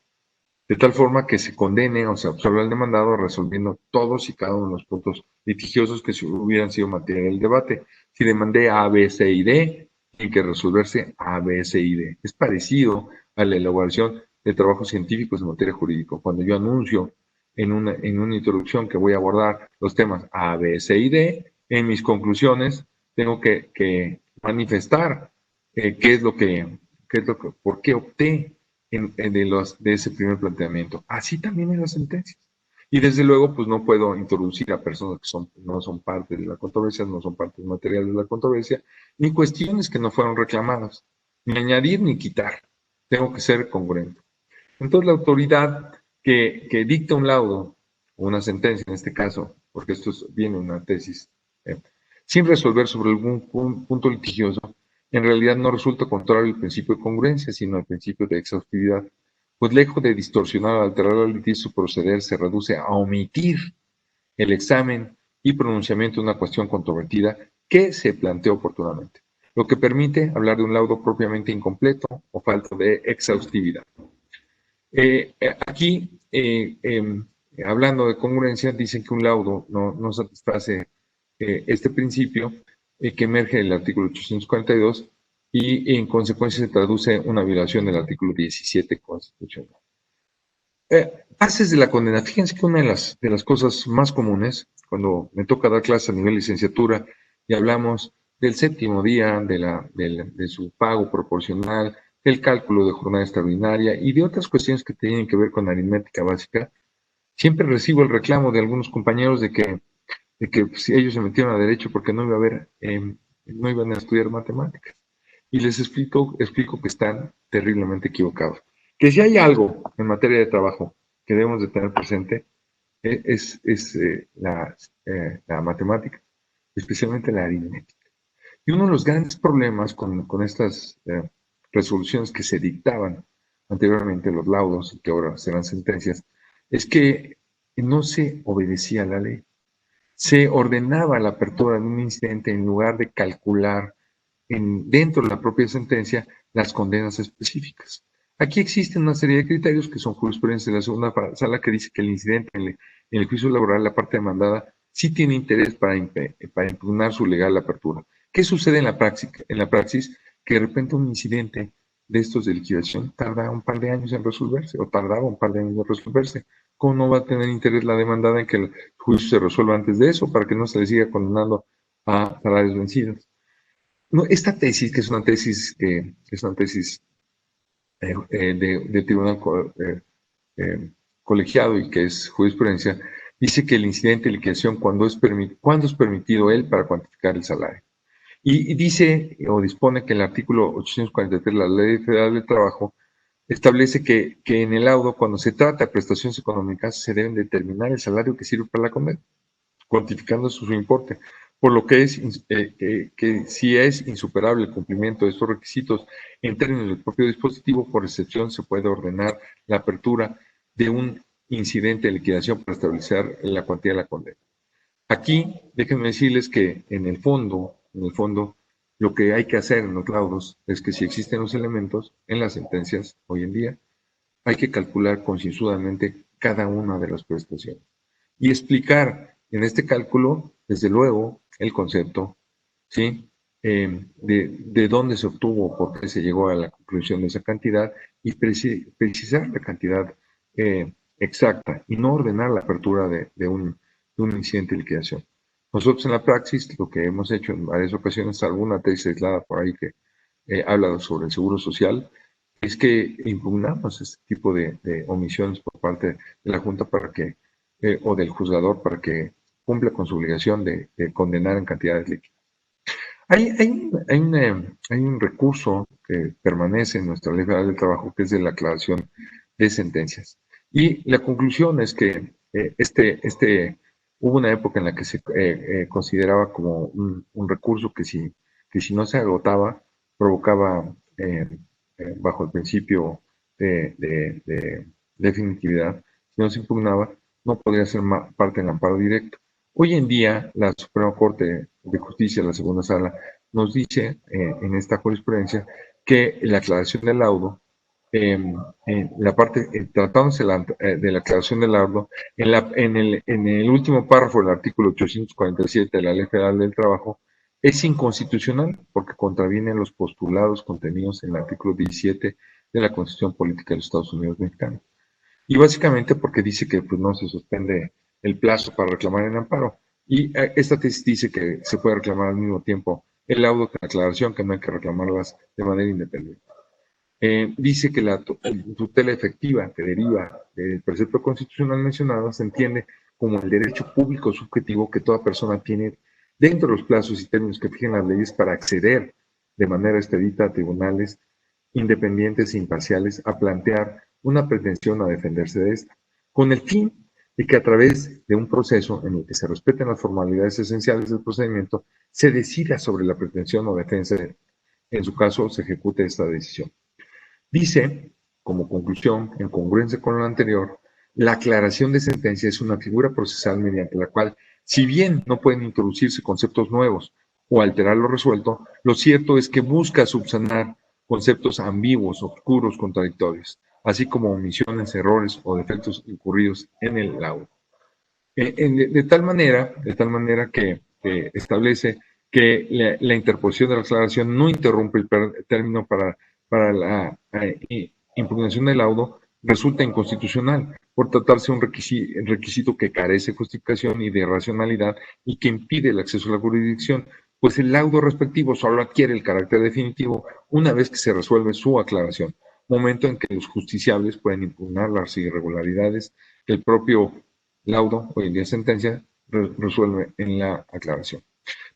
de tal forma que se condene o se absuelva al demandado resolviendo todos y cada uno de los puntos litigiosos que hubieran sido materia del debate. Si demandé A, B, C y D, tiene que resolverse A, B, C y D. Es parecido a la elaboración de trabajos científicos en materia jurídica. Cuando yo anuncio en una introducción que voy a abordar los temas A, B, C y D, en mis conclusiones tengo que manifestar por qué opté de ese primer planteamiento. Así también en las sentencias. Y desde luego, pues no puedo introducir a personas que no son parte de la controversia, no son parte material de la controversia, ni cuestiones que no fueron reclamadas, ni añadir ni quitar. Tengo que ser congruente. Entonces, la autoridad que dicta un laudo, o una sentencia en este caso, porque esto viene una tesis, sin resolver sobre algún punto litigioso, en realidad no resulta contrario al principio de congruencia, sino al principio de exhaustividad, pues lejos de distorsionar o alterar el litigio, su proceder se reduce a omitir el examen y pronunciamiento de una cuestión controvertida que se planteó oportunamente, lo que permite hablar de un laudo propiamente incompleto o falta de exhaustividad. Aquí, hablando de congruencia, dicen que un laudo no satisface este principio que emerge del artículo 842 y en consecuencia se traduce una violación del artículo 17 constitucional. Bases de la condena. Fíjense que una de las cosas más comunes, cuando me toca dar clase a nivel licenciatura y hablamos del séptimo día, de su pago proporcional, del cálculo de jornada extraordinaria y de otras cuestiones que tienen que ver con aritmética básica, siempre recibo el reclamo de algunos compañeros de que si ellos se metieron a derecho porque no no iban a estudiar matemáticas. Y les explico que están terriblemente equivocados. Que si hay algo en materia de trabajo que debemos de tener presente es la matemática, especialmente la aritmética. Y uno de los grandes problemas con estas resoluciones que se dictaban anteriormente, los laudos, y que ahora serán sentencias, es que no se obedecía a la ley. Se ordenaba la apertura de un incidente en lugar de calcular dentro de la propia sentencia las condenas específicas. Aquí existen una serie de criterios que son jurisprudencia de la segunda sala que dice que el incidente en el juicio laboral, la parte demandada, sí tiene interés para impugnar su legal apertura. ¿Qué sucede en la praxis? Que de repente un incidente de estos de liquidación tarda un par de años en resolverse, o tardaba un par de años en resolverse. ¿Cómo no va a tener interés la demandada en que el juicio se resuelva antes de eso, para que no se le siga condenando a salarios vencidos? No, esta tesis, que es una tesis de tribunal colegiado y que es jurisprudencia, dice que el incidente de liquidación, cuando es permitido él para cuantificar el salario. Y dice o dispone que el artículo 843 de la Ley Federal del Trabajo establece que en el laudo, cuando se trata de prestaciones económicas, se deben determinar el salario que sirve para la condena, cuantificando su importe, por lo que que si es insuperable el cumplimiento de estos requisitos en términos del propio dispositivo, por excepción se puede ordenar la apertura de un incidente de liquidación para establecer la cuantía de la condena. Aquí, déjenme decirles que en el fondo, lo que hay que hacer en los laudos es que si existen los elementos en las sentencias hoy en día, hay que calcular concienzudamente cada una de las prestaciones y explicar en este cálculo, desde luego, el concepto, ¿sí? De dónde se obtuvo, por qué se llegó a la conclusión de esa cantidad y precisar la cantidad exacta y no ordenar la apertura de un incidente de liquidación. Nosotros en la praxis lo que hemos hecho en varias ocasiones, alguna tesis aislada por ahí que habla sobre el seguro social, es que impugnamos este tipo de omisiones por parte de la Junta para que, o del juzgador para que cumpla con su obligación de condenar en cantidades líquidas. Hay un recurso que permanece en nuestra Ley Federal del Trabajo, que es de la aclaración de sentencias. Y la conclusión es que hubo una época en la que se consideraba como un recurso que si no se agotaba, provocaba, bajo el principio de definitividad, si no se impugnaba, no podría ser parte del amparo directo. Hoy en día, la Suprema Corte de Justicia, la segunda sala, nos dice en esta jurisprudencia que la aclaración del laudo, la parte, tratándose de la aclaración del laudo, en el último párrafo del artículo 847 de la Ley Federal del Trabajo, es inconstitucional porque contraviene los postulados contenidos en el artículo 17 de la Constitución Política de los Estados Unidos Mexicanos. Y básicamente porque dice que pues, no se suspende el plazo para reclamar el amparo. Y esta tesis dice que se puede reclamar al mismo tiempo el laudo que la aclaración, que no hay que reclamarlas de manera independiente. Dice que la tutela efectiva que deriva del precepto constitucional mencionado se entiende como el derecho público subjetivo que toda persona tiene dentro de los plazos y términos que fijen las leyes para acceder de manera expedita a tribunales independientes e imparciales a plantear una pretensión a defenderse de esta, con el fin de que a través de un proceso en el que se respeten las formalidades esenciales del procedimiento, se decida sobre la pretensión o defensa, en su caso se ejecute esta decisión. Dice, como conclusión, en congruencia con lo anterior, la aclaración de sentencia es una figura procesal mediante la cual, si bien no pueden introducirse conceptos nuevos o alterar lo resuelto, lo cierto es que busca subsanar conceptos ambiguos, oscuros, contradictorios, así como omisiones, errores o defectos incurridos en el laudo. De tal manera que establece que la interposición de la aclaración no interrumpe el término para la impugnación del laudo, resulta inconstitucional por tratarse de un requisito que carece de justificación y de racionalidad y que impide el acceso a la jurisdicción, pues el laudo respectivo solo adquiere el carácter definitivo una vez que se resuelve su aclaración, momento en que los justiciables pueden impugnar las irregularidades que el propio laudo, hoy en día sentencia, resuelve en la aclaración.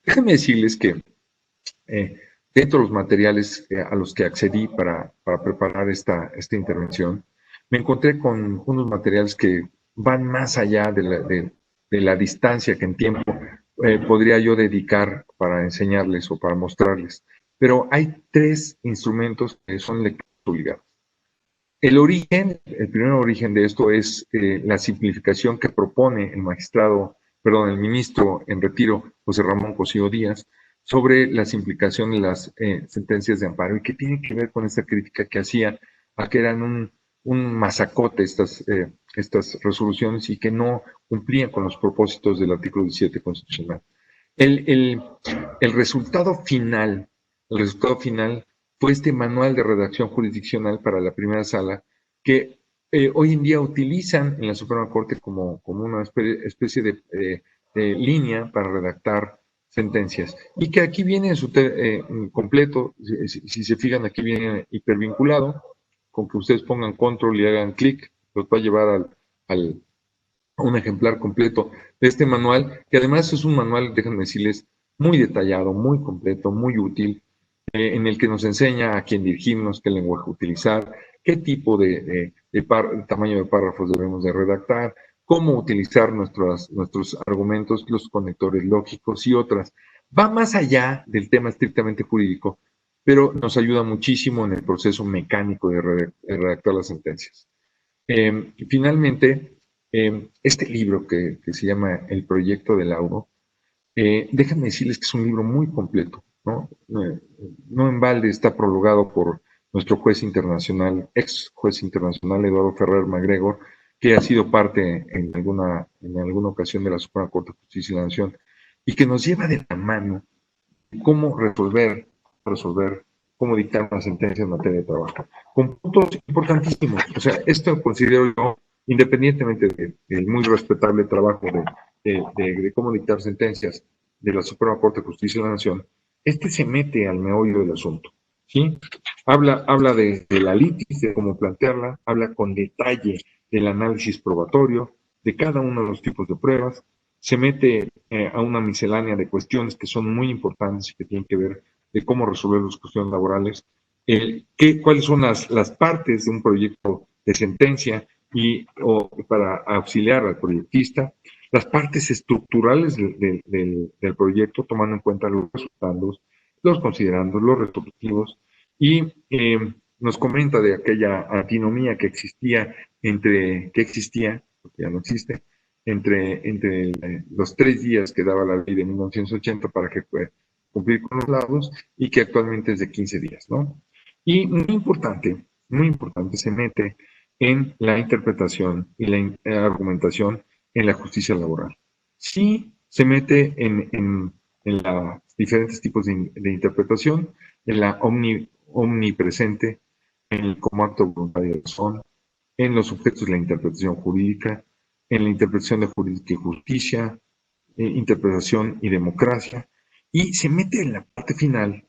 Déjenme decirles que dentro de los materiales a los que accedí para preparar esta intervención, me encontré con unos materiales que van más allá de la distancia que en tiempo podría yo dedicar para enseñarles o para mostrarles. Pero hay tres instrumentos que son lecturas obligadas. El primer origen de esto es la simplificación que propone el ministro en retiro, José Ramón Cosío Díaz, sobre la simplificación de las sentencias de amparo y que tiene que ver con esta crítica que hacía a que eran un masacote estas resoluciones y que no cumplían con los propósitos del artículo 17 constitucional. El resultado final fue este manual de redacción jurisdiccional para la primera sala que hoy en día utilizan en la Suprema Corte como una especie de línea para redactar sentencias. Y que aquí viene en su completo, si se fijan, aquí viene hipervinculado, con que ustedes pongan control y hagan clic, los va a llevar a un ejemplar completo de este manual, que además es un manual, déjenme decirles, muy detallado, muy completo, muy útil, en el que nos enseña a quién dirigirnos, qué lenguaje utilizar, qué tipo de tamaño de párrafos debemos de redactar, cómo utilizar nuestros argumentos, los conectores lógicos y otras. Va más allá del tema estrictamente jurídico, pero nos ayuda muchísimo en el proceso mecánico de redactar las sentencias. Finalmente, este libro que se llama El Proyecto del Laudo, déjenme decirles que es un libro muy completo, ¿no? No en balde está prologado por nuestro juez internacional, ex juez internacional Eduardo Ferrer MacGregor, que ha sido parte en alguna ocasión de la Suprema Corte de Justicia de la Nación, y que nos lleva de la mano cómo resolver, cómo dictar una sentencia en materia de trabajo, con puntos importantísimos. O sea, esto considero yo, independientemente del muy respetable trabajo de cómo dictar sentencias de la Suprema Corte de Justicia de la Nación, este se mete al meollo del asunto, ¿sí? Habla de la litis, de cómo plantearla, habla con detalle del análisis probatorio, de cada uno de los tipos de pruebas, se mete a una miscelánea de cuestiones que son muy importantes y que tienen que ver de cómo resolver las cuestiones laborales, cuáles son las partes de un proyecto de sentencia o para auxiliar al proyectista, las partes estructurales del proyecto, tomando en cuenta los resultados, los considerandos, los resolutivos, y nos comenta de aquella antinomía que existía, porque ya no existe, entre los 3 días que daba la ley de 1980 para que cumplir con los laudos y que actualmente es de 15 días, ¿no? Y muy importante, se mete en la interpretación y la argumentación en la justicia laboral. Sí se mete en los diferentes tipos de interpretación, en la omnipresente, en el como acto voluntario de razón, en los objetos de la interpretación jurídica, en la interpretación de jurídica y justicia, interpretación y democracia, y se mete en la parte final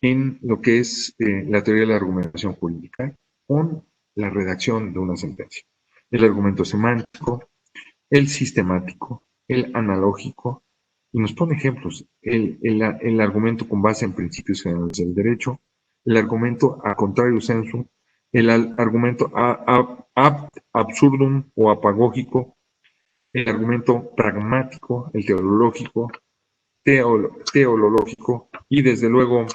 en lo que es la teoría de la argumentación jurídica con la redacción de una sentencia. El argumento semántico, el sistemático, el analógico, y nos pone ejemplos, el argumento con base en principios generales del derecho, el argumento a contrario sensu, el argumento ad absurdum o apagógico, el argumento pragmático, el teológico, teológico y desde luego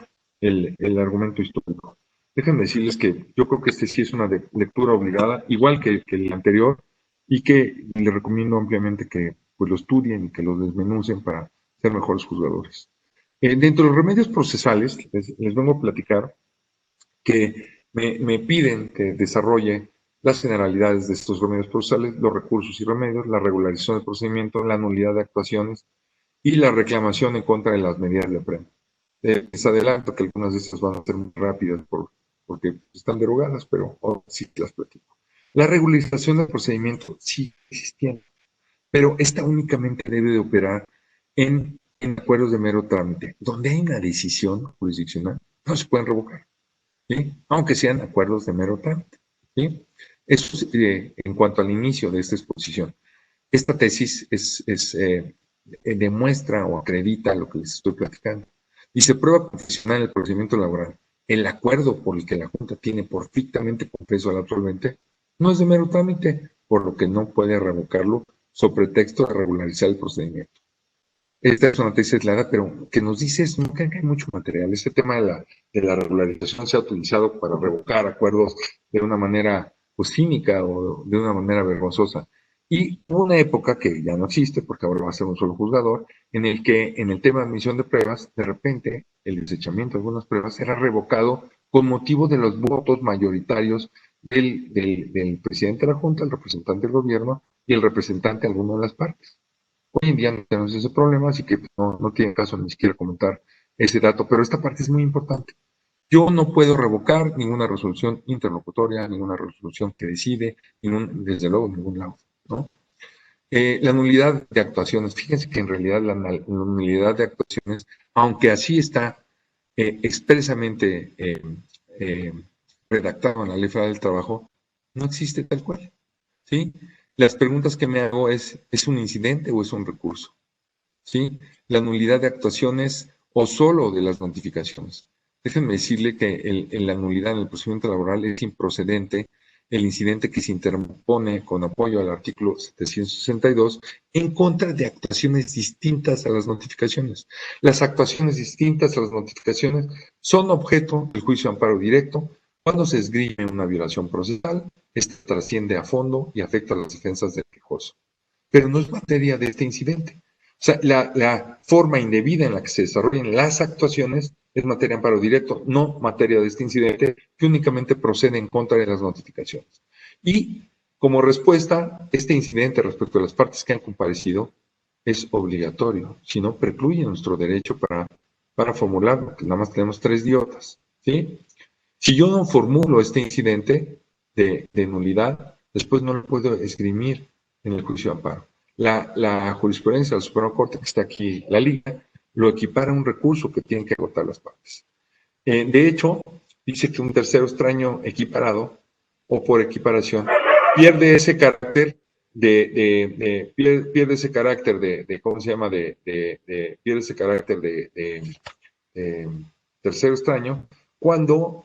el argumento histórico. Déjenme decirles que yo creo que este sí es una lectura obligada, igual que el anterior, y que les recomiendo ampliamente que pues, lo estudien y que lo desmenucen para ser mejores juzgadores. Dentro de los remedios procesales, les vengo a platicar que me piden que desarrolle las generalidades de estos remedios procesales, los recursos y remedios, la regularización del procedimiento, la nulidad de actuaciones y la reclamación en contra de las medidas de apremio. Les adelanto que algunas de estas van a ser muy rápidas porque están derogadas, pero sí las platico. La regularización del procedimiento sí existía, pero esta únicamente debe de operar en acuerdos de mero trámite. Donde hay una decisión jurisdiccional, no se pueden revocar, ¿sí? Aunque sean acuerdos de mero trámite, ¿sí? Eso es en cuanto al inicio de esta exposición. Esta tesis demuestra o acredita lo que les estoy platicando. Dice, prueba profesional en el procedimiento laboral. El acuerdo por el que la Junta tiene por fictamente confeso al absolvente no es de mero trámite, por lo que no puede revocarlo sobre pretexto de regularizar el procedimiento. Esta es una tesis aislada, pero que nos dice es que hay mucho material. Este tema de la regularización se ha utilizado para revocar acuerdos de una manera pues cínica o de una manera vergonzosa. Y hubo una época que ya no existe, porque ahora va a ser un solo juzgador, en el que en el tema de admisión de pruebas, de repente el desechamiento de algunas pruebas era revocado con motivo de los votos mayoritarios del presidente de la Junta, el representante del gobierno y el representante de alguna de las partes. Hoy en día no tenemos ese problema, así que no tiene caso ni siquiera comentar ese dato, pero esta parte es muy importante. Yo no puedo revocar ninguna resolución interlocutoria, ninguna resolución que decide, desde luego, ningún lado, ¿no? La nulidad de actuaciones, fíjense que en realidad la nulidad de actuaciones, aunque así está expresamente redactado en la Ley Federal del Trabajo, no existe tal cual, ¿sí? Las preguntas que me hago ¿es un incidente o es un recurso? ¿Sí? La nulidad de actuaciones o solo de las notificaciones. Déjenme decirle que la nulidad en el procedimiento laboral es improcedente el incidente que se interpone con apoyo al artículo 762 en contra de actuaciones distintas a las notificaciones. Las actuaciones distintas a las notificaciones son objeto del juicio de amparo directo cuando se esgrime una violación procesal, esta trasciende a fondo y afecta a las defensas del quejoso. Pero no es materia de este incidente. O sea, la forma indebida en la que se desarrollan las actuaciones es materia de amparo directo, no materia de este incidente, que únicamente procede en contra de las notificaciones. Y como respuesta, este incidente respecto a las partes que han comparecido es obligatorio, si no precluye nuestro derecho para formularlo, porque nada más tenemos 3 diotas, ¿sí? Si yo no formulo este incidente de nulidad, después no lo puedo esgrimir en el juicio de amparo. La jurisprudencia de la Suprema Corte, que está aquí, la Liga, lo equipara a un recurso que tienen que agotar las partes. De hecho, dice que un tercero extraño equiparado o por equiparación pierde ese carácter pierde ese carácter ¿cómo se llama? Pierde ese carácter tercero extraño cuando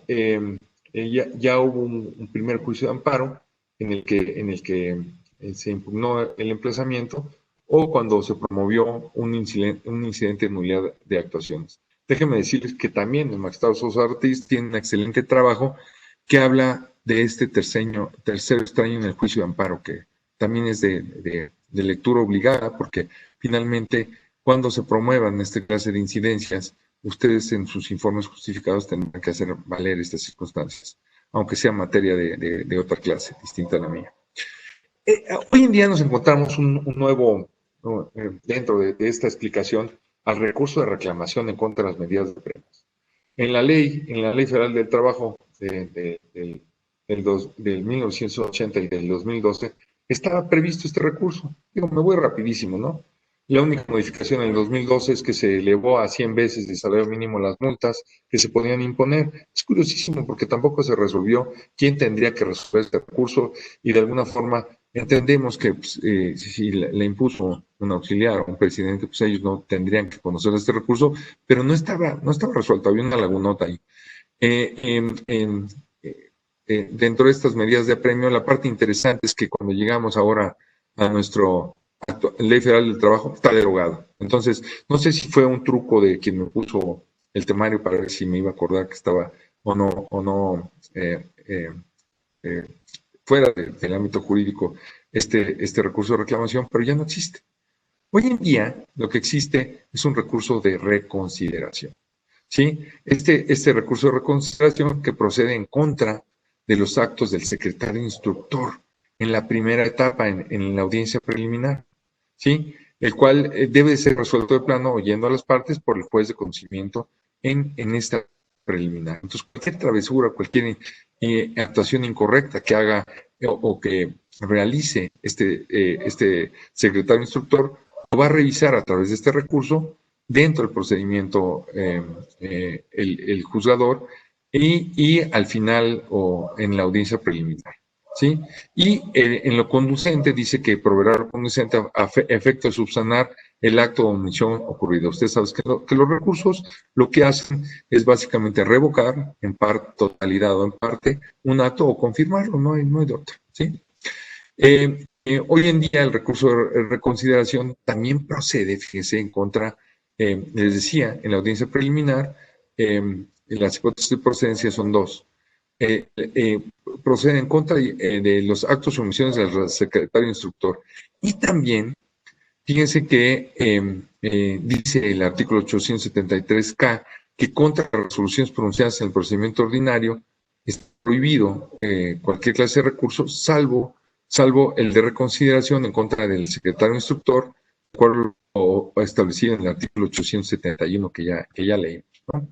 ya hubo un primer juicio de amparo en el que se impugnó el emplazamiento o cuando se promovió un incidente de nulidad de actuaciones. Déjenme decirles que también el magistrado Sosa Ortiz tiene un excelente trabajo que habla de este tercero extraño en el juicio de amparo, que también es de lectura obligada, porque finalmente cuando se promuevan esta clase de incidencias, ustedes en sus informes justificados tendrán que hacer valer estas circunstancias, aunque sea materia de otra clase, distinta a la mía. Hoy en día nos encontramos un nuevo, dentro de esta explicación, al recurso de reclamación en contra de las medidas de premios. En la Ley Federal del Trabajo del 1980 y del 2012, estaba previsto este recurso. Digo, me voy rapidísimo, ¿no? La única modificación en el 2012 es que se elevó a 100 veces de salario mínimo las multas que se podían imponer. Es curiosísimo porque tampoco se resolvió quién tendría que resolver este recurso y de alguna forma entendemos que pues, si le impuso un auxiliar o un presidente, pues ellos no tendrían que conocer este recurso, pero no estaba resuelto, había una lagunota ahí. Dentro de estas medidas de apremio, la parte interesante es que cuando llegamos ahora a nuestro Ley Federal del Trabajo, está derogado. Entonces, no sé si fue un truco de quien me puso el temario para ver si me iba a acordar que estaba o no fuera del ámbito jurídico este recurso de reclamación, pero ya no existe. Hoy en día, lo que existe es un recurso de reconsideración. ¿Sí? Este recurso de reconsideración que procede en contra de los actos del secretario instructor en la primera etapa, en la audiencia preliminar, ¿sí? El cual debe ser resuelto de plano oyendo a las partes por el juez de conocimiento en esta preliminar. Entonces, cualquier travesura, cualquier actuación incorrecta que haga o que realice este secretario instructor, lo va a revisar a través de este recurso dentro del procedimiento el juzgador y al final o en la audiencia preliminar. ¿Sí? Y en lo conducente dice que proveerá lo conducente a efecto de subsanar el acto de omisión ocurrido. Usted sabe que los recursos lo que hacen es básicamente revocar en parte, totalidad o en parte, un acto o confirmarlo, no hay de otra. ¿Sí? Hoy en día el recurso de reconsideración también procede, fíjense, en contra, les decía, en la audiencia preliminar, las hipótesis de procedencia son 2. Procede en contra de los actos o omisiones del secretario instructor. Y también, fíjense que dice el artículo 873K que contra las resoluciones pronunciadas en el procedimiento ordinario está prohibido cualquier clase de recurso, salvo el de reconsideración en contra del secretario instructor, cual o establecido en el artículo 871 que ya leímos, ¿no?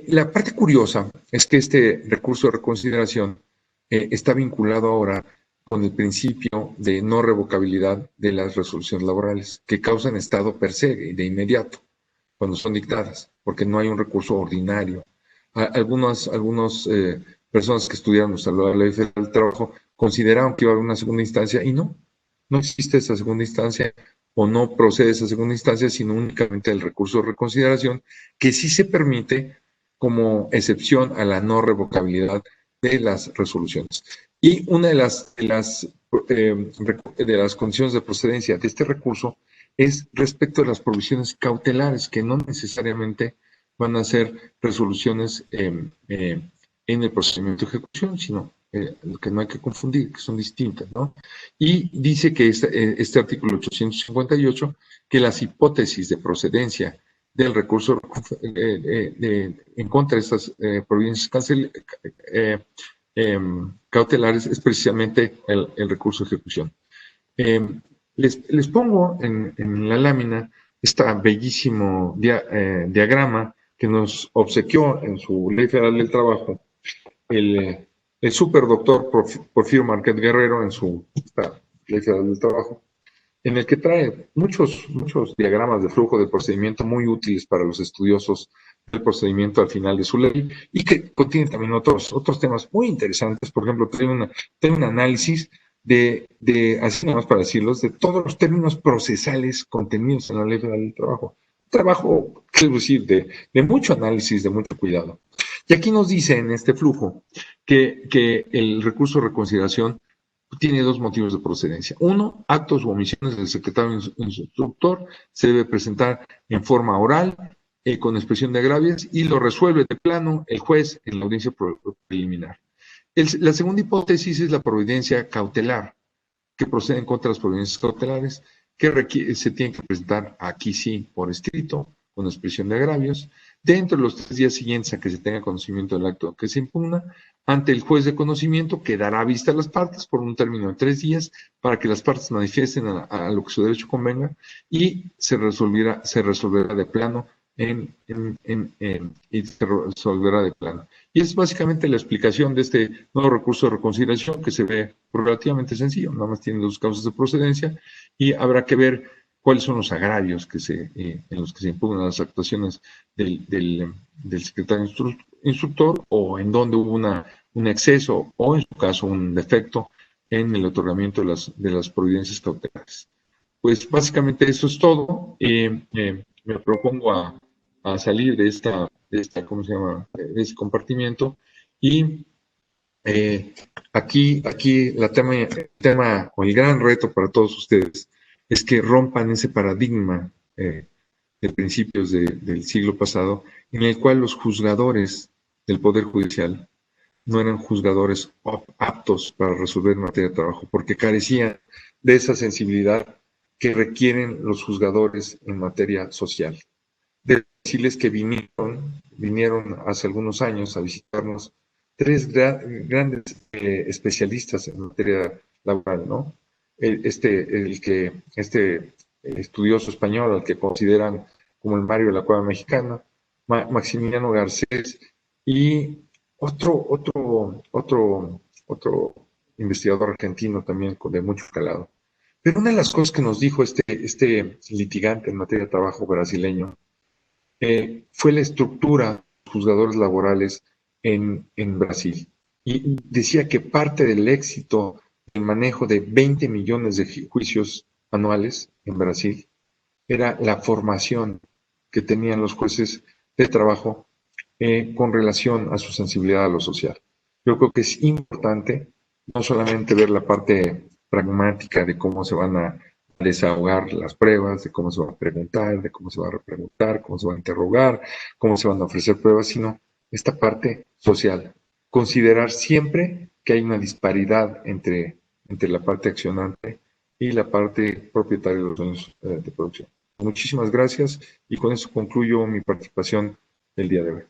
La parte curiosa es que este recurso de reconsideración está vinculado ahora con el principio de no revocabilidad de las resoluciones laborales que causan estado per se de inmediato cuando son dictadas, porque no hay un recurso ordinario. Algunas personas que estudiaron la Ley Federal del Trabajo consideraron que iba a haber una segunda instancia y no existe esa segunda instancia o no procede esa segunda instancia, sino únicamente el recurso de reconsideración que sí se permite como excepción a la no revocabilidad de las resoluciones. Y una de las condiciones de procedencia de este recurso es respecto a las provisiones cautelares, que no necesariamente van a ser resoluciones en el procedimiento de ejecución, sino lo que no hay que confundir, que son distintas, ¿no? Y dice que este artículo 858, que las hipótesis de procedencia del recurso en contra de estas providencias cautelares es precisamente el recurso de ejecución. Les pongo en la lámina este bellísimo diagrama que nos obsequió en su Ley Federal del Trabajo el superdoctor Porfirio Marquet Guerrero en su Ley Federal del Trabajo, en el que trae muchos diagramas de flujo de procedimiento muy útiles para los estudiosos del procedimiento al final de su ley, y que contiene también otros temas muy interesantes. Por ejemplo, trae un análisis así nada más para decirlos, de todos los términos procesales contenidos en la Ley Federal del Trabajo. Trabajo, quiero decir, de mucho análisis, de mucho cuidado. Y aquí nos dice en este flujo que el recurso de reconsideración tiene dos motivos de procedencia. Uno, actos u omisiones del secretario instructor se debe presentar en forma oral, con expresión de agravios, y lo resuelve de plano el juez en la audiencia preliminar. La segunda hipótesis es la providencia cautelar, que procede en contra de las providencias cautelares, que se tienen que presentar aquí sí por escrito, con expresión de agravios, dentro de los 3 días siguientes a que se tenga conocimiento del acto que se impugna, ante el juez de conocimiento, que dará vista a las partes por un término de 3 días para que las partes manifiesten a lo que su derecho convenga, y se resolverá de plano y se resolverá de plano. Y es básicamente la explicación de este nuevo recurso de reconsideración, que se ve relativamente sencillo, nada más tiene 2 causas de procedencia, y habrá que ver cuáles son los agravios en los que se impugnan las actuaciones del secretario instructor, o en donde hubo un exceso o, en su caso, un defecto en el otorgamiento de las providencias cautelares. Pues básicamente eso es todo. Me propongo a salir de esta, ¿cómo se llama?, de ese compartimiento, y aquí el tema o el gran reto para todos ustedes es que rompan ese paradigma de principios del siglo pasado, en el cual los juzgadores del Poder Judicial no eran juzgadores aptos para resolver materia de trabajo, porque carecían de esa sensibilidad que requieren los juzgadores en materia social. De decirles que vinieron hace algunos años a visitarnos 3 grandes especialistas en materia laboral, ¿no? Este estudioso español, al que consideran como el Mario de la Cueva Mexicana, Maximiliano Garcés, y otro investigador argentino también de mucho calado. Pero una de las cosas que nos dijo este litigante en materia de trabajo brasileño fue la estructura de los juzgadores laborales en Brasil. Y decía que parte del éxito del manejo de 20 millones de juicios anuales en Brasil era la formación que tenían los jueces de trabajo con relación a su sensibilidad a lo social. Yo creo que es importante no solamente ver la parte pragmática de cómo se van a desahogar las pruebas, de cómo se va a preguntar, de cómo se va a repreguntar, cómo se va a interrogar, cómo se van a ofrecer pruebas, sino esta parte social. Considerar siempre que hay una disparidad entre la parte accionante y la parte propietaria de los bienes de producción. Muchísimas gracias, y con eso concluyo mi participación el día de hoy.